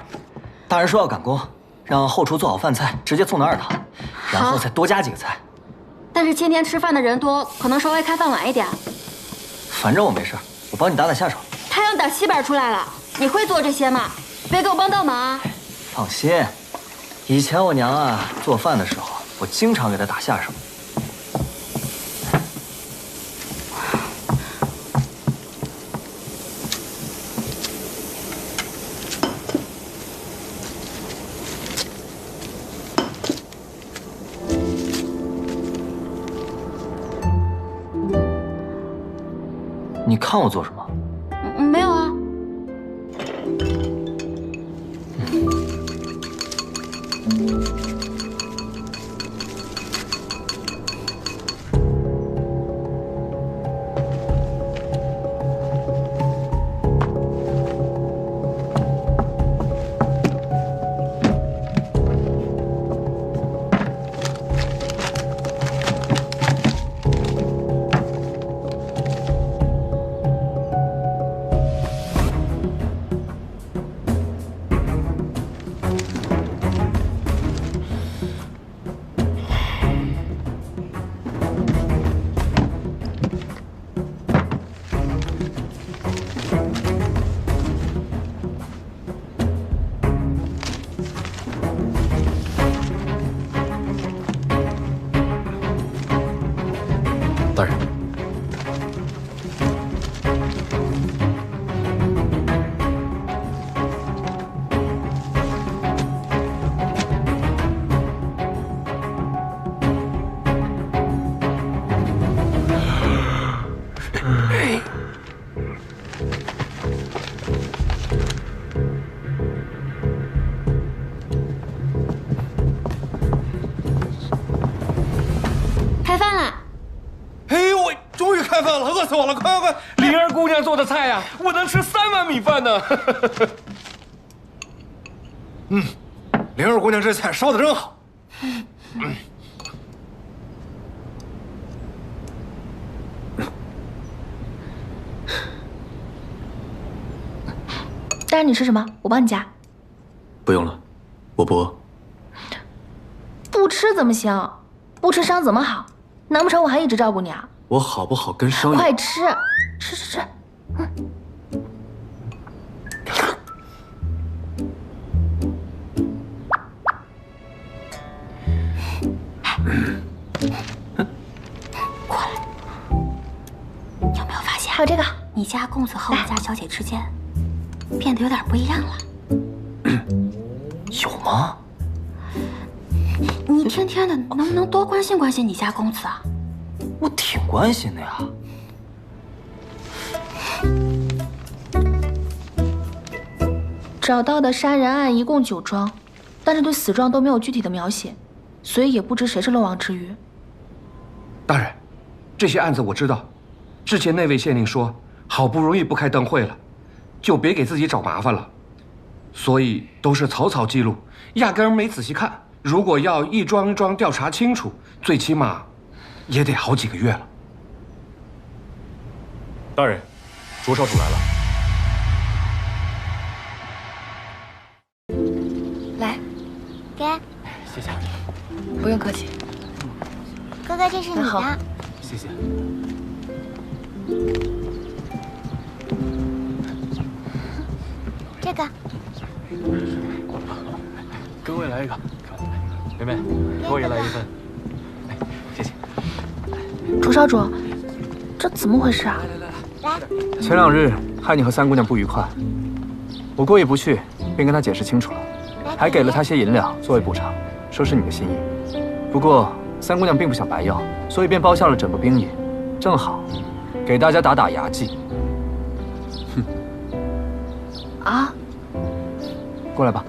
大人说要赶工，让后厨做好饭菜，直接送到2堂，然后再多加几个菜。但是今天吃饭的人多，可能稍微开饭晚一点。反正我没事，我帮你打下手。太阳打西边出来了，你会做这些吗？别给我帮倒忙啊！放心，以前我娘啊做饭的时候，我经常给她打下手。你看我做什么？没有啊。大人，开饭了。哎，我终于开饭了，饿死我了！快快快！灵儿姑娘做的菜呀，我能吃3碗米饭呢。灵儿姑娘这菜烧的真好。大人，你吃什么？我帮你夹。不用了，我不饿。不吃怎么行？不吃伤怎么好？难不成我还一直照顾你啊？我好不好跟伤有……快吃，吃吃吃。过来，有没有发现？还有这个，你家公子和我家小姐之间变得有点不一样了。有吗？你天天的，能不能多关心关心你家公子啊？我挺关心的呀。找到的杀人案一共9桩，但是对死状都没有具体的描写，所以也不知谁是漏网之鱼。大人，这些案子我知道。之前那位县令说，好不容易不开灯会了，就别给自己找麻烦了，所以都是草草记录，压根儿没仔细看。如果要一桩一桩调查清楚，最起码也得好几个月了。大人，卓少主来了。来，给。谢谢。不用客气。哥哥，这是你的。谢谢。这个。给我也来一个。妹妹，给我也来一份。哎，谢谢。卓少主，这怎么回事啊？来。前2日害你和3姑娘不愉快，我过意不去，便跟她解释清楚了，还给了她些银两作为补偿，说是你的心意。不过3姑娘并不想白要，所以便包下了整个兵营，正好给大家打打牙祭。哼。啊？过来吧。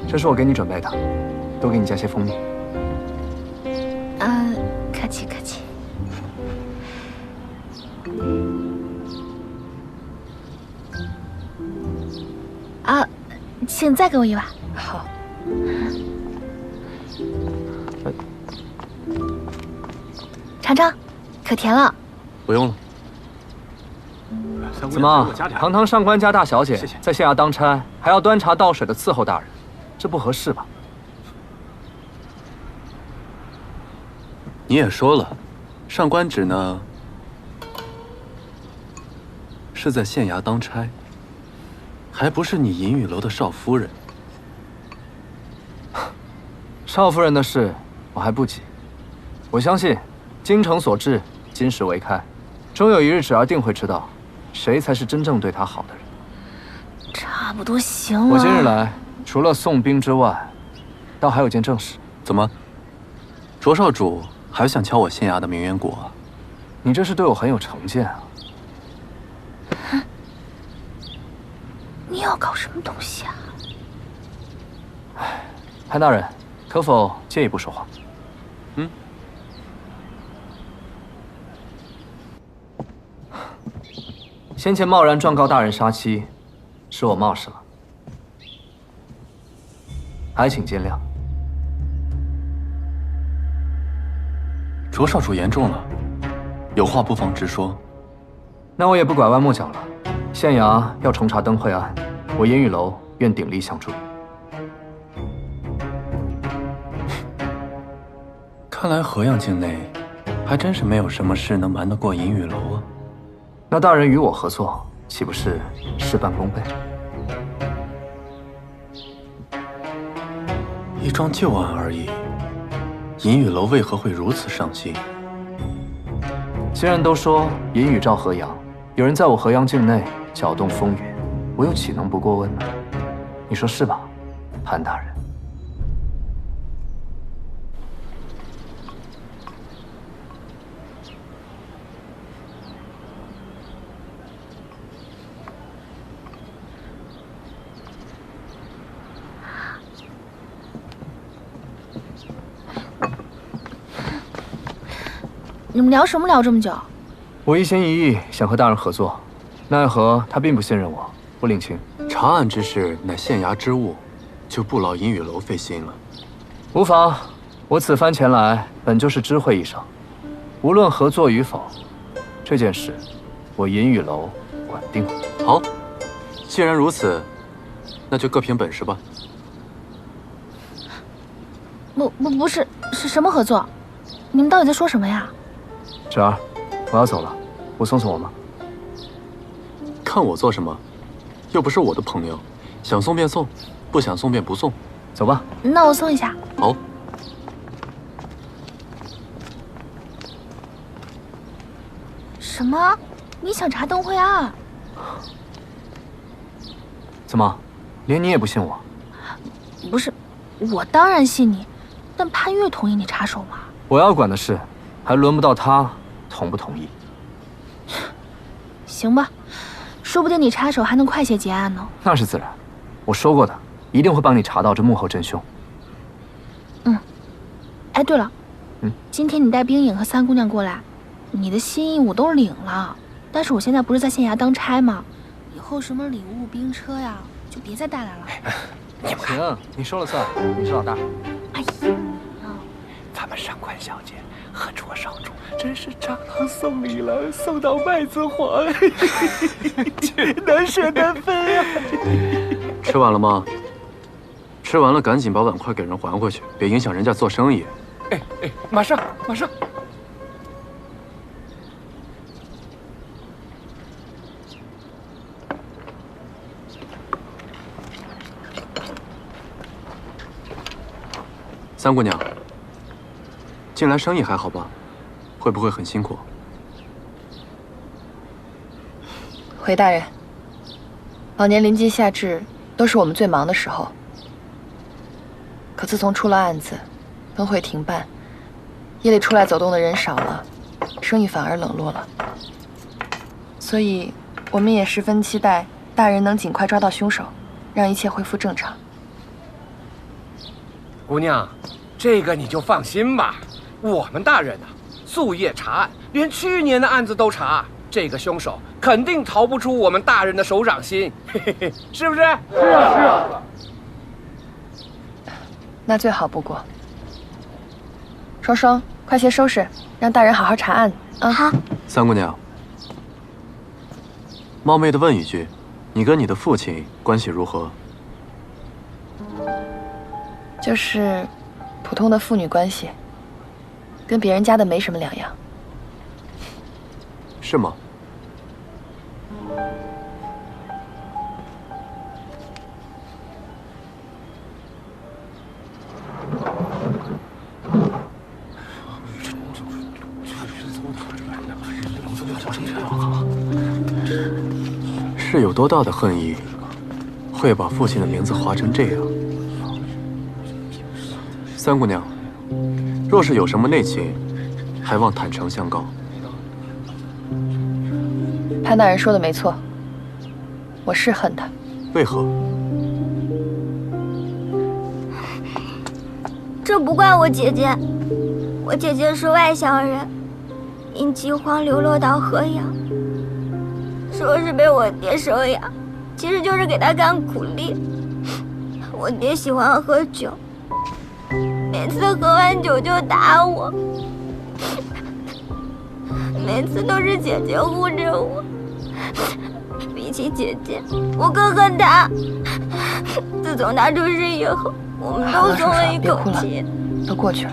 这是我给你准备的，多给你加些蜂蜜。客气客气。啊，请再给我1碗。好。尝尝，可甜了。不用了。怎么，堂堂上官家大小姐在县衙当差，还要端茶倒水的伺候大人，这不合适吧？你也说了，上官芷呢是在县衙当差，还不是你银雨楼的少夫人。少夫人的事我还不急，我相信京城所至，今时为开，终有一日芷儿定会知道，谁才是真正对她好的人。差不多行了。我今日来，除了送兵之外，倒还有件正事。怎么，卓少主还想敲我县衙的名媛果啊？你这是对我很有成见啊！你要搞什么东西啊？潘大人，可否借一步说话？嗯。先前贸然状告大人杀妻，是我冒失了，还请见谅。卓少主言重了，有话不妨直说。那我也不拐弯抹角了。县衙要重查灯会案，我银雨楼愿鼎力相助。看来河阳境内还真是没有什么事能瞒得过银雨楼啊。那大人与我合作，岂不是事半功倍？一桩旧案而已，银雨楼为何会如此上心？既然都说银雨照河阳，有人在我河阳境内搅动风云，我又岂能不过问呢？你说是吧，潘大人？你们聊什么聊这么久？我一心一意想和大人合作，奈何他并不信任我，不领情。查案之事乃县衙之务，就不劳银雨楼费心了。无妨，我此番前来本就是知会一声，无论合作与否，这件事我银雨楼管定了。好，既然如此，那就各凭本事吧。不是，是什么合作？你们到底在说什么呀？芷儿，我要走了，我送我吗？看我做什么？又不是我的朋友，想送便送，不想送便不送。走吧。那我送一下。好。什么？你想查灯会案？怎么，连你也不信我？不是，我当然信你，但潘越同意你插手吗？我要管的事，还轮不到他同不同意。行吧，说不定你插手还能快些结案呢。那是自然，我说过的，一定会帮你查到这幕后真凶。嗯。哎，对了，今天你带冰影和三姑娘过来，你的心意我都领了，但是我现在不是在县衙当差吗？以后什么礼物、兵车呀，就别再带来了。行，你说了算，你是老大。哎呀，咱们上官小姐和卓少主真是蟑螂送礼了，送到麦子黄，难舍难分啊！吃完了吗？吃完了赶紧把碗筷给人还回去，别影响人家做生意。哎，马上。三姑娘，近来生意还好吧？会不会很辛苦？回大人，往年临近夏至都是我们最忙的时候，可自从出了案子，灯会停办，夜里出来走动的人少了，生意反而冷落了。所以，我们也十分期待大人能尽快抓到凶手，让一切恢复正常。姑娘，这个你就放心吧，我们大人夙夜查案，连去年的案子都查，这个凶手肯定逃不出我们大人的手掌心，嘿嘿，是不是？是啊。那最好不过。双双，快些收拾，让大人好好查案啊！好。三姑娘，冒昧的问一句，你跟你的父亲关系如何？就是普通的父女关系。跟别人家的没什么两样。是吗？是有多大的恨意，会把父亲的名字划成这样？三姑娘，若是有什么内情，还望坦诚相告。潘大人说的没错，我是恨他。为何？这不怪我姐姐，我姐姐是外乡人，因饥荒流落到河阳，说是被我爹收养，其实就是给他干苦力。我爹喜欢喝酒，每次喝完酒就打我，每次都是姐姐护着我。比起姐姐，我更恨他。自从他出事以后，我们都松了一口气。都过去了。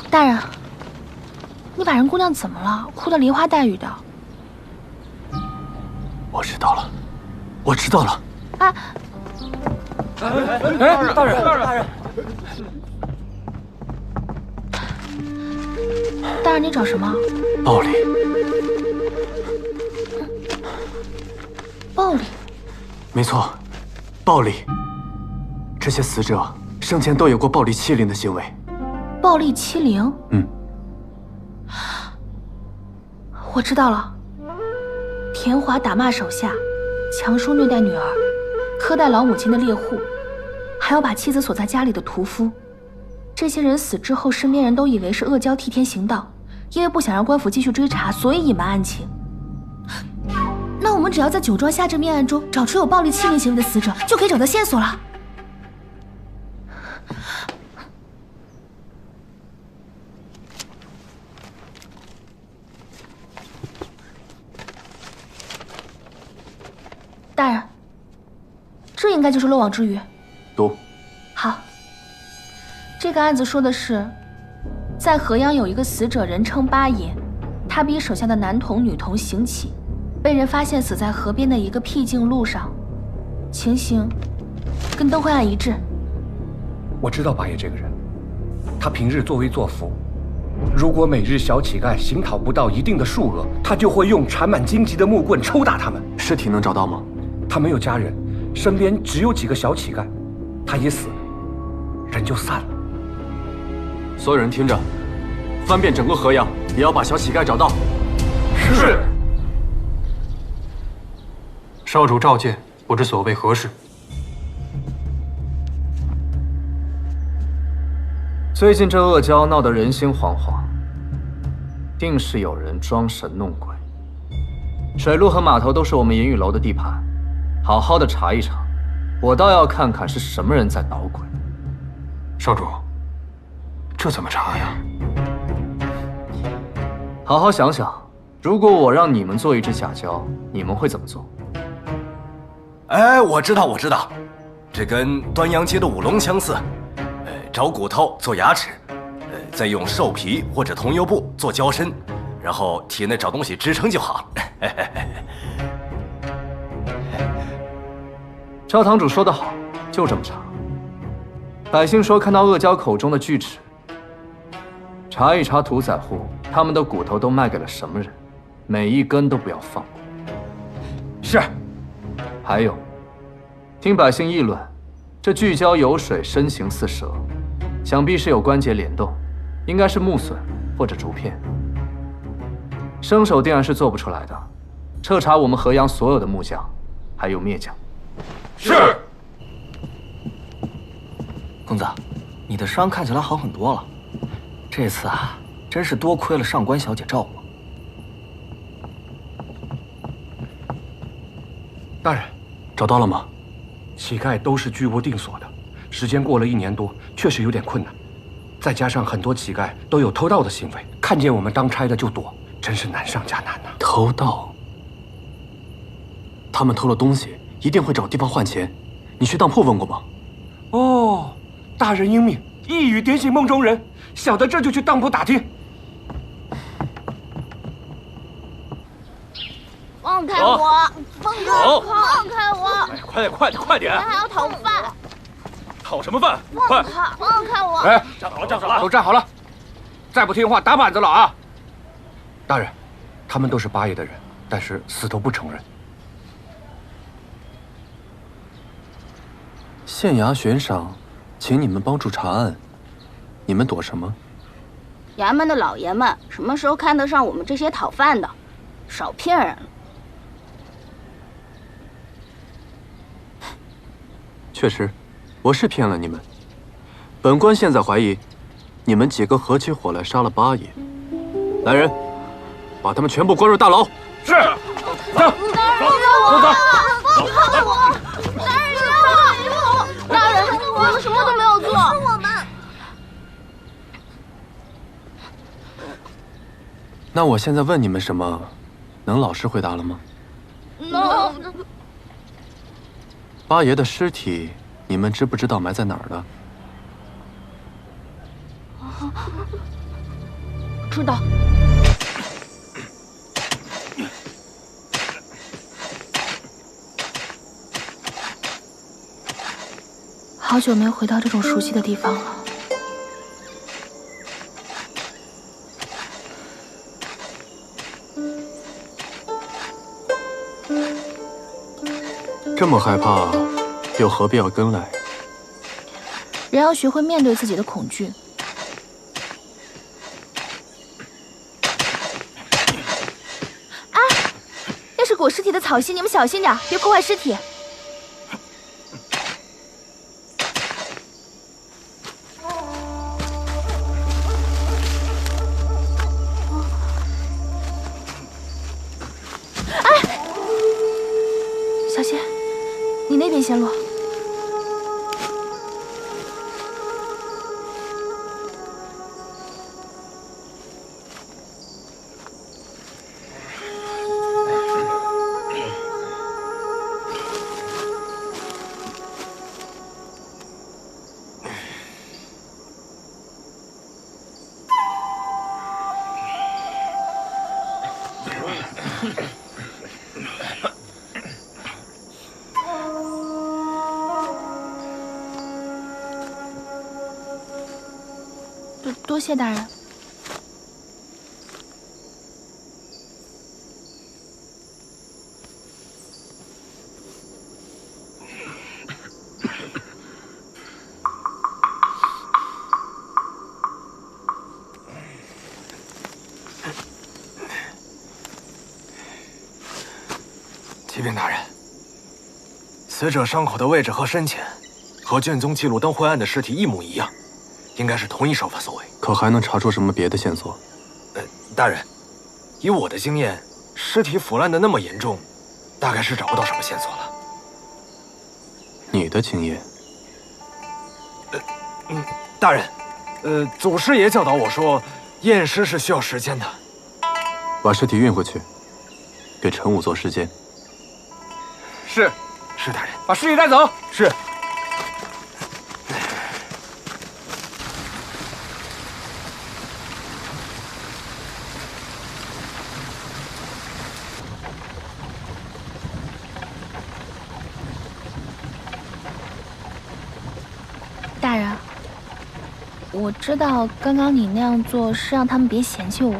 大人，你把人姑娘怎么了？哭得梨花带雨的。我知道了，我知道了。啊！大人，大人，你找什么？暴力。暴力？没错，暴力。这些死者生前都有过暴力欺凌的行为。暴力欺凌？嗯。我知道了。田华打骂手下，强叔虐待女儿，苛待老母亲的猎户，还有把妻子锁在家里的屠夫。这些人死之后，身边人都以为是阿娇替天行道，因为不想让官府继续追查，所以隐瞒案情。那我们只要在酒庄下这命案中找出有暴力欺凌行为的死者，就可以找到线索了。大人，这应该就是漏网之鱼。读。好。这个案子说的是，在河阳有一个死者，人称八爷，他逼手下的男童、女童行乞，被人发现死在河边的一个僻静路上，情形跟灯会案一致。我知道八爷这个人，他平日作威作福，如果每日小乞丐行讨不到一定的数额，他就会用缠满荆棘的木棍抽打他们。尸体能找到吗？他没有家人，身边只有几个小乞丐，他也死了，人就散了。所有人听着，翻遍整个河阳，也要把小乞丐找到。是。少主召见，不知所谓何事？最近这阿娇闹得人心惶惶，定是有人装神弄鬼。水路和码头都是我们银雨楼的地盘，好好的查一查，我倒要看看是什么人在捣鬼。少主，这怎么查呀？好好想想，如果我让你们做一只假娇，你们会怎么做？哎，我知道，这跟端阳街的舞龙相似。找骨头做牙齿，再用兽皮或者桐油布做胶身，然后体内找东西支撑就好。赵堂主说得好，就这么查。百姓说看到阿娇口中的锯齿，查一查屠宰户，他们的骨头都卖给了什么人，每一根都不要放过。是。还有，听百姓议论，这巨蛟有水，身形似蛇，想必是有关节联动，应该是木笋或者竹片。生手定然是做不出来的，彻查我们河阳所有的木匠，还有篾匠。是。公子，你的伤看起来好很多了。这次啊，真是多亏了上官小姐照顾。大人，找到了吗？乞丐都是居无定所的，时间过了1年多，确实有点困难。再加上很多乞丐都有偷盗的行为，看见我们当差的就躲，真是难上加难呐。偷盗？他们偷了东西，一定会找地方换钱。你去当铺问过吗？哦，大人英明，一语点醒梦中人。小的这就去当铺打听。放开我！放开我！放开我！快点，快点，快点！我还要讨饭。讨什么饭？快！放开我！哎，站好了，站好了，都站好了！再不听话，打板子了啊！大人，他们都是八爷的人，但是死都不承认。县衙悬赏，请你们帮助查案，你们躲什么？衙门的老爷们什么时候看得上我们这些讨饭的？少骗人了。确实，我是骗了你们。本官现在怀疑，你们几个合起伙来杀了八爷。来人，把他们全部关入大牢。是。走。大人，走。放开我！大人，放开我！大人，我们什么都没有做。是我们。那我现在问你们什么，能老实回答了吗？能。八爷的尸体，你们知不知道埋在哪儿的？知道。好久没回到这种熟悉的地方了。这么害怕，又何必要跟来？人要学会面对自己的恐惧。啊！那是裹尸体的草席，你们小心点，别破坏尸体。小心，你那边先落。多谢大人。启禀大人，死者伤口的位置和深浅，和卷宗记录灯灰案的尸体一模一样。应该是同一手法所为，可还能查出什么别的线索？大人，以我的经验，尸体腐烂的那么严重，大概是找不到什么线索了。你的经验？大人，祖师爷教导我说，验尸是需要时间的。把尸体运回去，给陈武做尸检。是，是大人。把尸体带走。是。大人，我知道刚刚你那样做是让他们别嫌弃我，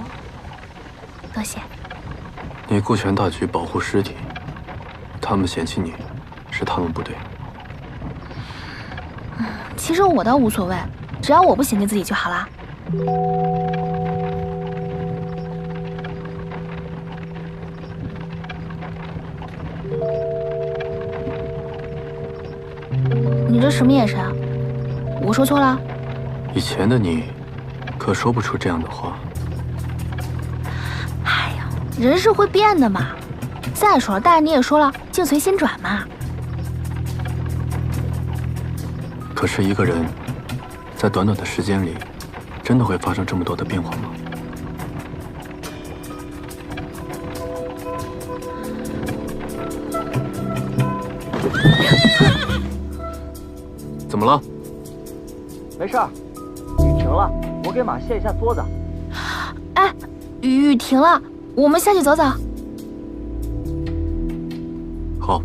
多谢。你顾全大局保护尸体，他们嫌弃你，是他们不对。其实我倒无所谓，只要我不嫌弃自己就好啦。你这什么眼神啊？我说错了？以前的你，可说不出这样的话。哎呀，人是会变的嘛。再说了，大人你也说了，境随心转嘛。可是一个人，在短短的时间里，真的会发生这么多的变化吗？怎么了？没事儿，雨停了，我给马卸一下梭子。哎，雨停了，我们下去走走。好。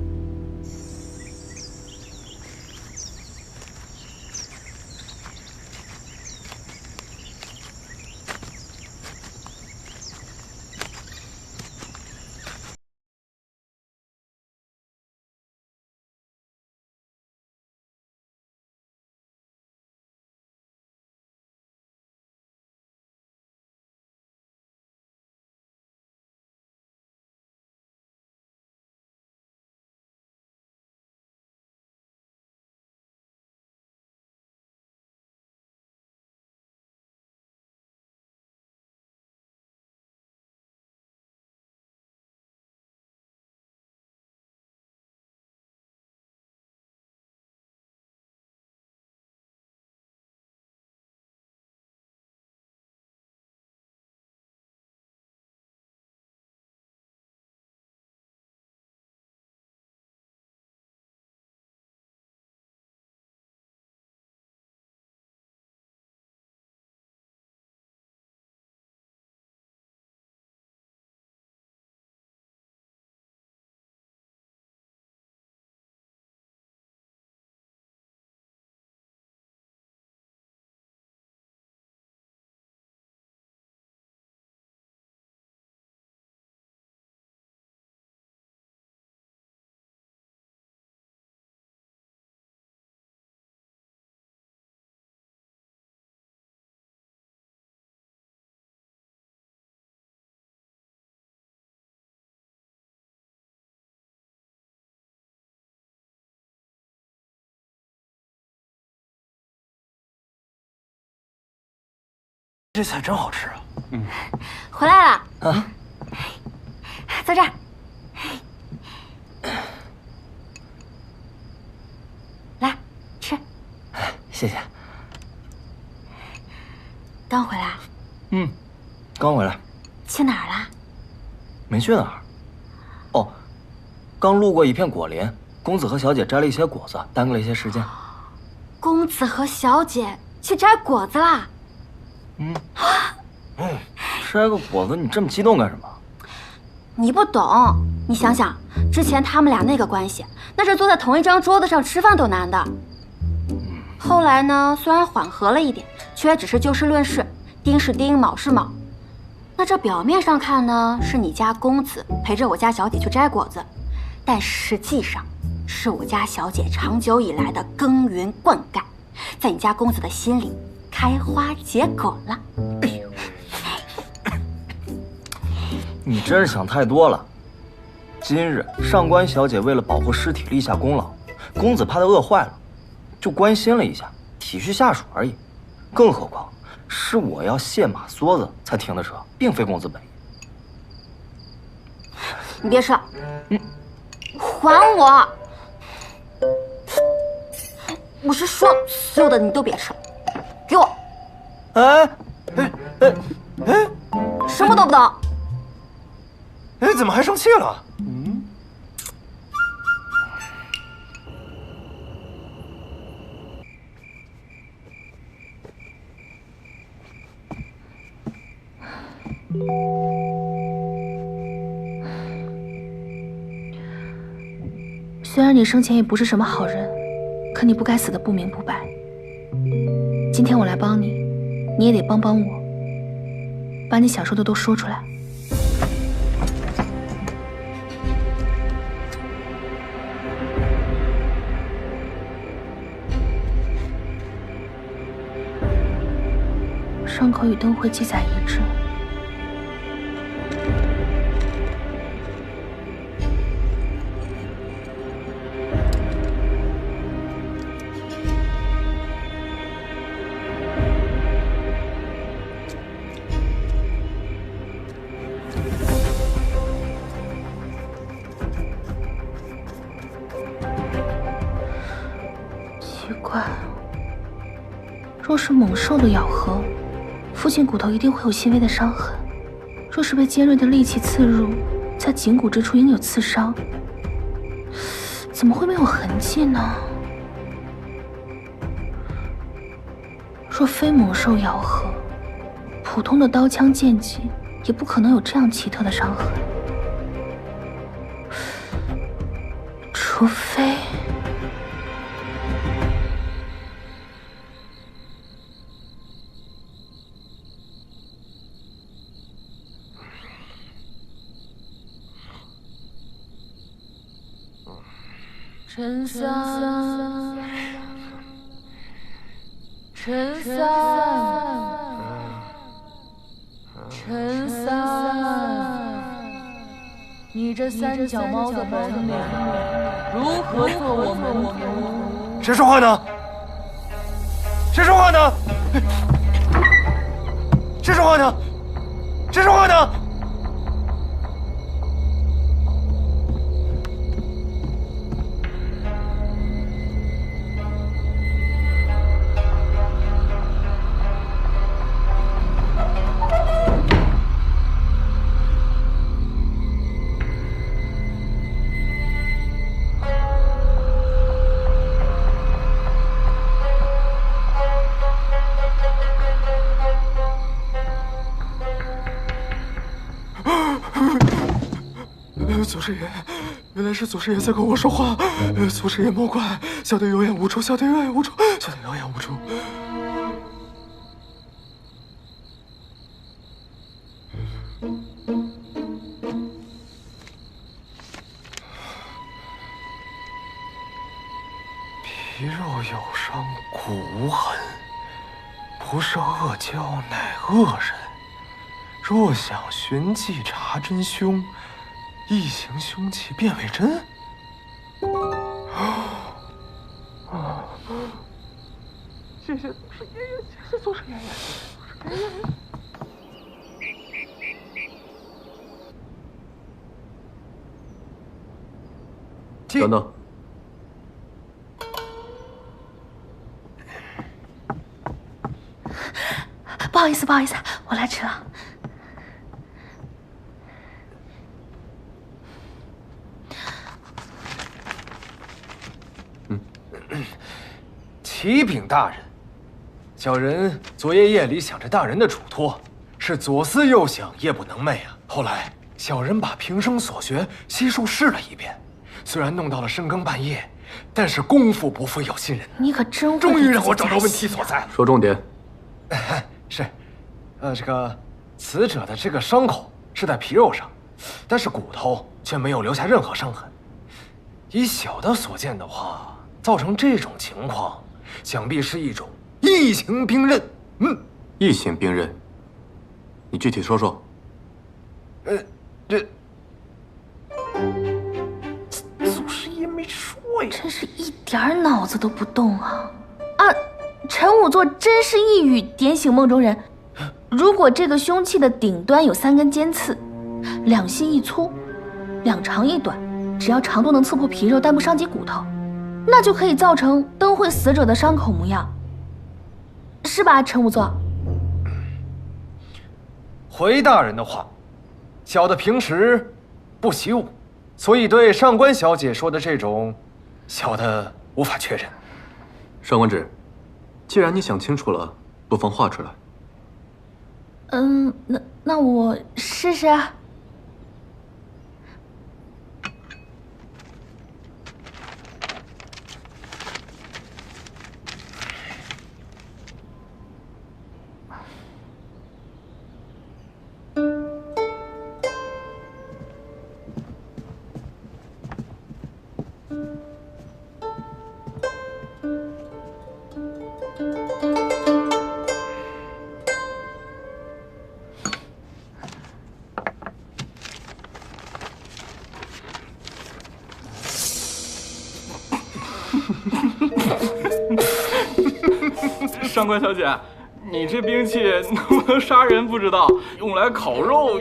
这菜真好吃啊！回来了啊，坐这儿。来吃。谢谢。刚回来？刚回来。去哪儿了？没去哪儿。哦，刚路过一片果林，公子和小姐摘了一些果子，耽搁了一些时间。公子和小姐去摘果子啦？摘个果子，你这么激动干什么？你不懂，你想想，之前他们俩那个关系，那是坐在同一张桌子上吃饭都难的。后来呢，虽然缓和了一点，却也只是就事论事，丁是丁，卯是卯。那这表面上看呢，是你家公子陪着我家小姐去摘果子，但实际上是我家小姐长久以来的耕耘灌溉，在你家公子的心里开花结果了。你真是想太多了。今日上官小姐为了保护尸体立下功劳，公子怕她饿坏了，就关心了一下，体恤下属而已。更何况是我要卸马梭子才停的车，并非公子本意。你别吃了，还我！我是说，所有的你都别吃了，给我！什么都不懂。哎，怎么还生气了？虽然你生前也不是什么好人，可你不该死得不明不白。今天我来帮你，你也得帮帮我，把你想说的都说出来。伤口与灯会记载一致。奇怪，若是猛兽的咬合，附近骨头一定会有细微的伤痕；若是被尖锐的利器刺入，在颈骨之处应有刺伤，怎么会没有痕迹呢？若非猛兽咬合，普通的刀枪剑戟也不可能有这样奇特的伤痕，除非……陈三，陈三，陈三，你这三脚猫的本领如何做我门徒？谁说话呢？谁说话呢？谁说话呢？谁说话呢？祖师爷，原来是祖师爷在跟我说话。祖师爷莫怪，小弟有眼无珠，小弟有眼无珠，小弟有眼无珠。皮肉有伤，骨无痕，不是恶蛟乃恶人。若想寻迹查真凶，一行凶器便为真。谢谢祖师爷爷，谢谢祖师爷爷，谢谢祖师爷爷。等等，不好意思，不好意思，我来迟了。启禀大人，小人昨夜夜里想着大人的嘱托，是左思右想，夜不能寐啊。后来小人把平生所学悉数试了一遍，虽然弄到了深更半夜，但是功夫不负有心人。你可真会，终于让我找到问题所在。说重点。是，这个死者的这个伤口是在皮肉上，但是骨头却没有留下任何伤痕。以小的所见的话，造成这种情况，想必是一种异形兵刃。异形兵刃，你具体说说。祖师爷没说呀，真是一点脑子都不动啊！陈仵作真是一语点醒梦中人。如果这个凶器的顶端有3根尖刺，两细一粗，两长一短，只要长度能刺破皮肉，但不伤及骨头，那就可以造成灯会死者的伤口模样，是吧，陈仵作？回大人的话，小的平时不习武，所以对上官小姐说的这种，小的无法确认。上官芷，既然你想清楚了，不妨画出来。那我试试啊。上官小姐，你这兵器能不能杀人不知道，用来烤肉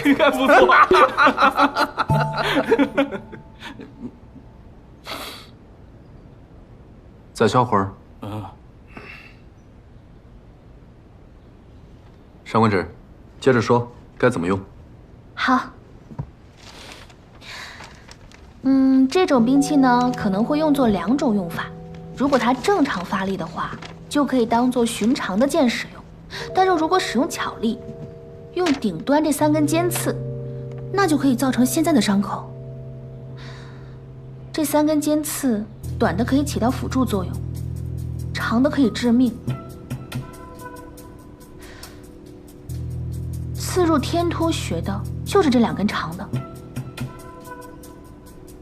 应该不错。再消会儿。上官芷，接着说该怎么用。好。这种兵器呢，可能会用作2种用法。如果它正常发力的话，就可以当做寻常的剑使用；但是如果使用巧力，用顶端这3根尖刺，那就可以造成现在的伤口。这3根尖刺，短的可以起到辅助作用，长的可以致命。刺入天突穴的就是这2根长的。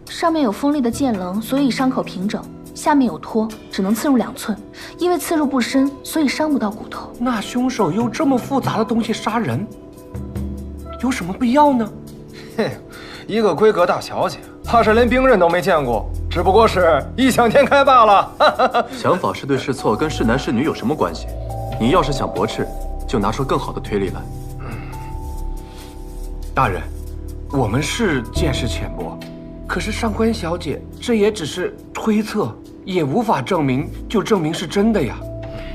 上面有锋利的剑棱，所以伤口平整；下面有托，只能刺入2寸。因为刺入不深，所以伤不到骨头。那凶手用这么复杂的东西杀人，有什么必要呢？嘿，一个闺阁大小姐，怕是连兵刃都没见过，只不过是异想天开罢了。想法是对是错，跟是男是女有什么关系？你要是想驳斥，就拿出更好的推理来。大人，我们是见识浅薄。可是上官小姐，这也只是推测，也无法证明就证明是真的呀。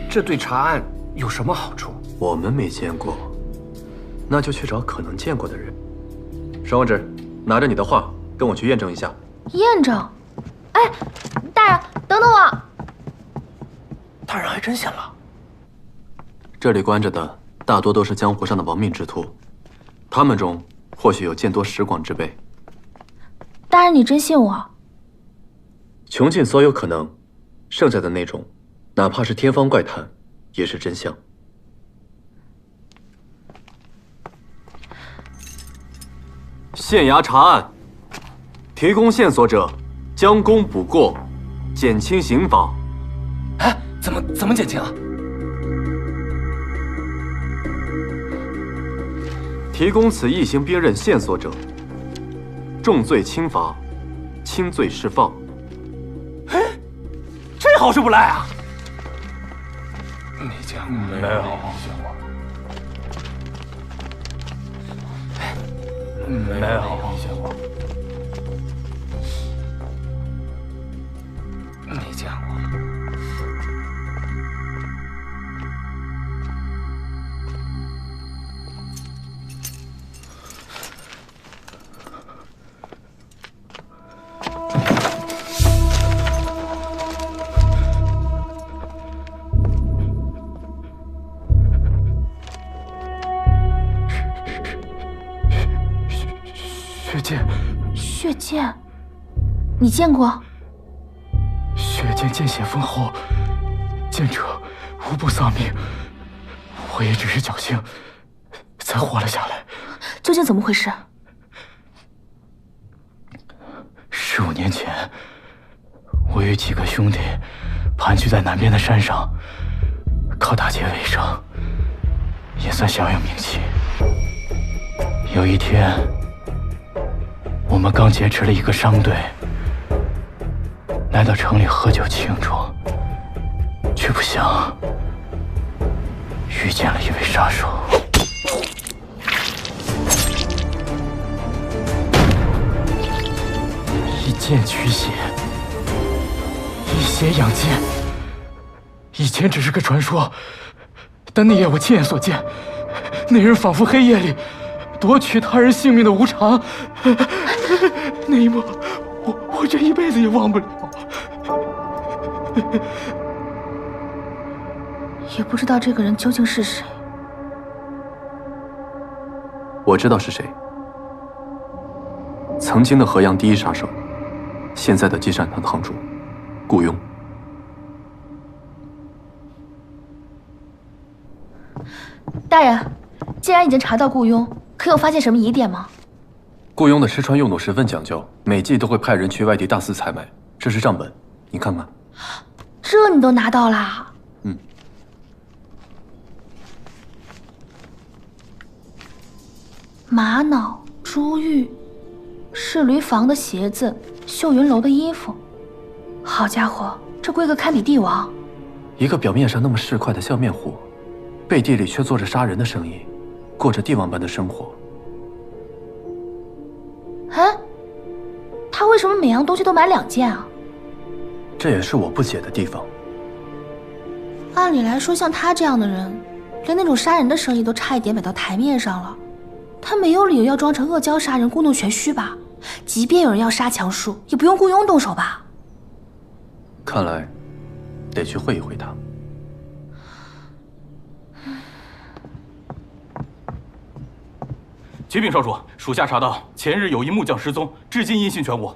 这对查案有什么好处？我们没见过，那就去找可能见过的人。上官芷，拿着你的画跟我去验证一下。验证？哎，大人，等等我。大人还真信了。这里关着的大多都是江湖上的亡命之徒，他们中或许有见多识广之辈。大人，你真信我？穷尽所有可能，剩下的那种，哪怕是天方怪谈，也是真相。县衙查案，提供线索者将功补过，减轻刑罚。哎，怎么减轻啊？提供此异形兵刃线索者，重罪轻罚，轻罪释放。哎，这好事不赖啊！你讲没有？没有。没见过。血剑，血剑，你见过？血剑见血封喉，见者无不丧命。我也只是侥幸，才活了下来。究竟怎么回事？15年前，我与几个兄弟盘踞在南边的山上，靠打劫为生，也算小有名气。有一天，我们刚劫持了一个商队，来到城里喝酒庆祝，却不想遇见了一位杀手。一剑取血，以血养剑。以前只是个传说，但那夜我亲眼所见，那人仿佛黑夜里夺取他人性命的无常。那一幕，我这一辈子也忘不了。也不知道这个人究竟是谁。我知道是谁。曾经的河阳第一杀手，现在的积善堂堂主顾雍。大人，既然已经查到顾雍，可有发现什么疑点吗？顾雍的吃穿用度十分讲究，每季都会派人去外地大肆采买。这是账本，你看看。这你都拿到啦？嗯。玛瑙、珠玉、侍驴房的鞋子、秀云楼的衣服，好家伙，这规格堪比帝王。一个表面上那么市侩的笑面虎，背地里却做着杀人的生意，过着帝王般的生活。哎，他为什么每样东西都买2件啊？这也是我不解的地方。按理来说，像他这样的人，连那种杀人的生意都差一点摆到台面上了，他没有理由要装成恶交杀人故弄玄虚吧？即便有人要杀强叔，也不用雇佣动手吧？看来得去会一会他。启禀少主，属下查到前日有一木匠失踪，至今音信全无。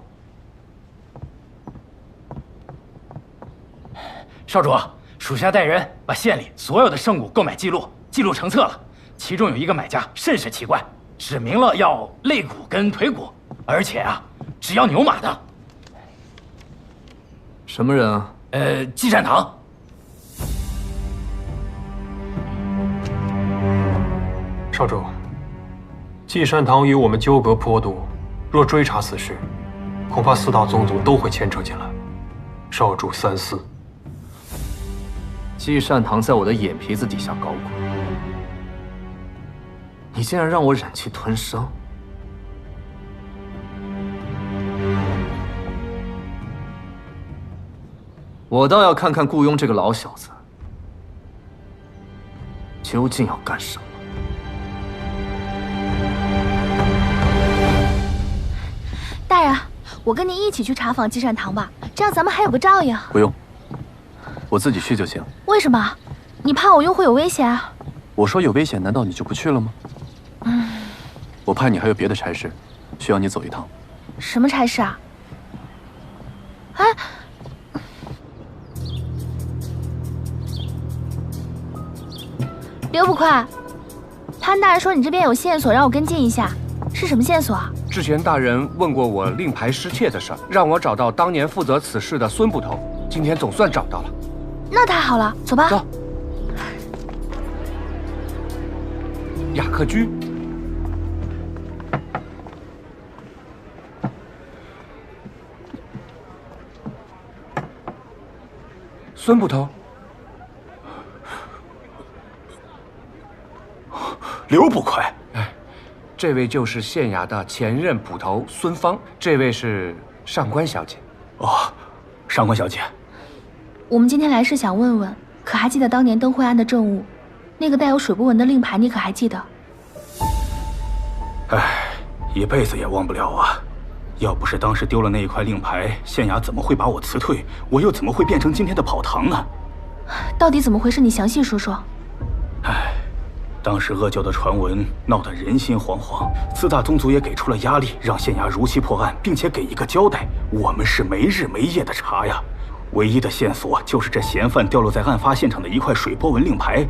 少主，属下带人把县里所有的圣物购买记录成册了，其中有一个买家甚是奇怪，指明了要肋骨跟腿骨，而且啊，只要牛马的。什么人啊？季善堂。少主，季善堂与我们纠葛颇多，若追查此事，恐怕4大宗族都会牵扯进来。少主三思。季善堂在我的眼皮子底下搞鬼，你竟然让我忍气吞声！我倒要看看雇佣这个老小子究竟要干什么。大人，我跟您一起去查访季善堂吧，这样咱们还有个照应。不用，我自己去就行。为什么？你怕我用会有危险啊？我说有危险，难道你就不去了吗？我怕你还有别的差事，需要你走一趟。什么差事啊？哎，刘捕快，潘大人说你这边有线索，让我跟进一下，是什么线索啊？之前大人问过我令牌失窃的事儿，让我找到当年负责此事的孙捕头，今天总算找到了。那太好了，走吧。走。雅克居。孙捕头。刘捕快。这位就是县衙的前任捕头孙芳，这位是上官小姐。哦，上官小姐，我们今天来是想问问，可还记得当年灯会案的证物，那个带有水波纹的令牌，你可还记得？唉，一辈子也忘不了啊！要不是当时丢了那一块令牌，县衙怎么会把我辞退？我又怎么会变成今天的跑堂呢？到底怎么回事？你详细说说。唉。当时恶教的传闻闹得人心惶惶，4大宗族也给出了压力，让县衙如期破案，并且给一个交代。我们是没日没夜的查呀，唯一的线索就是这嫌犯掉落在案发现场的一块水波纹令牌。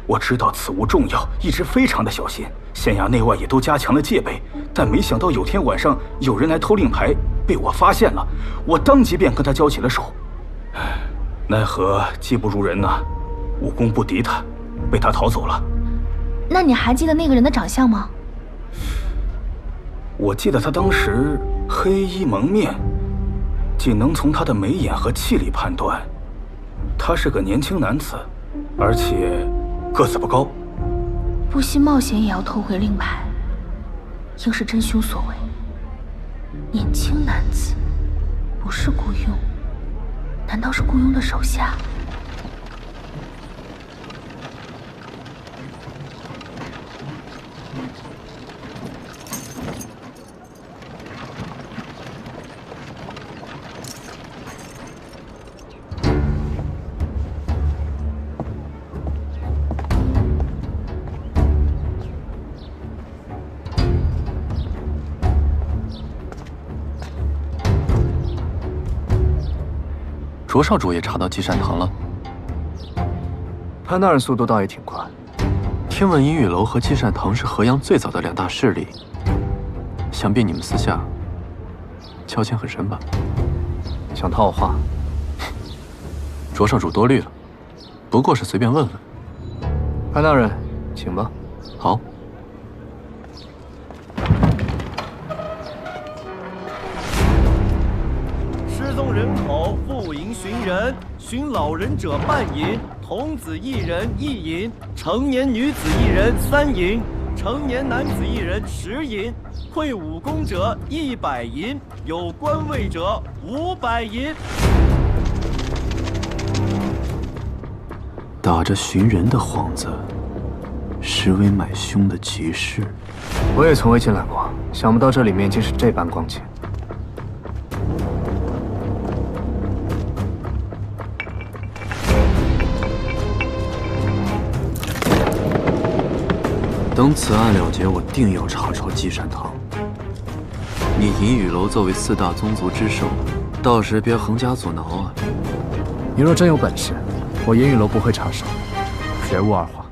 我知道此物重要，一直非常的小心，县衙内外也都加强了戒备。但没想到有天晚上有人来偷令牌，被我发现了，我当即便跟他交起了手。奈何技不如人呐，武功不敌他，被他逃走了。那你还记得那个人的长相吗？我记得他当时黑衣蒙面，仅能从他的眉眼和气力判断，他是个年轻男子，而且个子不高。不惜冒险也要偷回令牌，应是真凶所为。年轻男子，不是雇佣，难道是雇佣的手下？卓少主也查到季善堂了。潘大人速度倒也挺快。天问音乐楼和季善堂是河阳最早的2大势力，想必你们私下交情很深吧？想套话？卓少主多虑了，不过是随便问问。潘大人，请吧。好。失踪人口复银寻人，寻老人者半银，童子1人1银，成年女子1人3银，成年男子1人10银，会武功者100银，有官位者500银。打着寻人的幌子，实为买凶的集市。我也从未进来过，想不到这里面竟是这般光景。等此案了结，我定要查抄积善堂。你银雨楼作为4大宗族之首，到时别横加阻挠啊！你若真有本事，我银雨楼不会插手，绝无二话。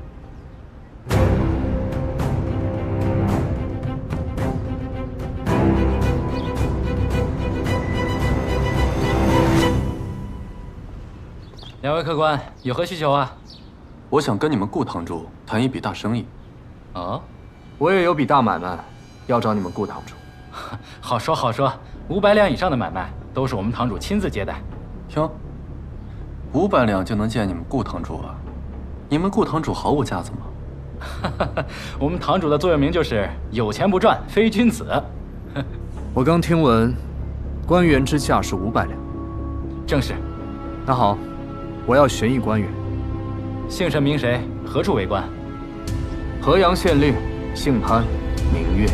两位客官有何需求啊？我想跟你们顾堂主谈一笔大生意。哦，我也有笔大买卖，要找你们顾堂主。好说好说，500两以上的买卖都是我们堂主亲自接待。哟，500两就能见你们顾堂主啊？你们顾堂主毫无架子吗？我们堂主的座右铭就是“有钱不赚非君子”。我刚听闻，官员之价是500两。正是。那好，我要寻一官员。姓甚名谁？何处为官？河阳县令，姓潘，名月。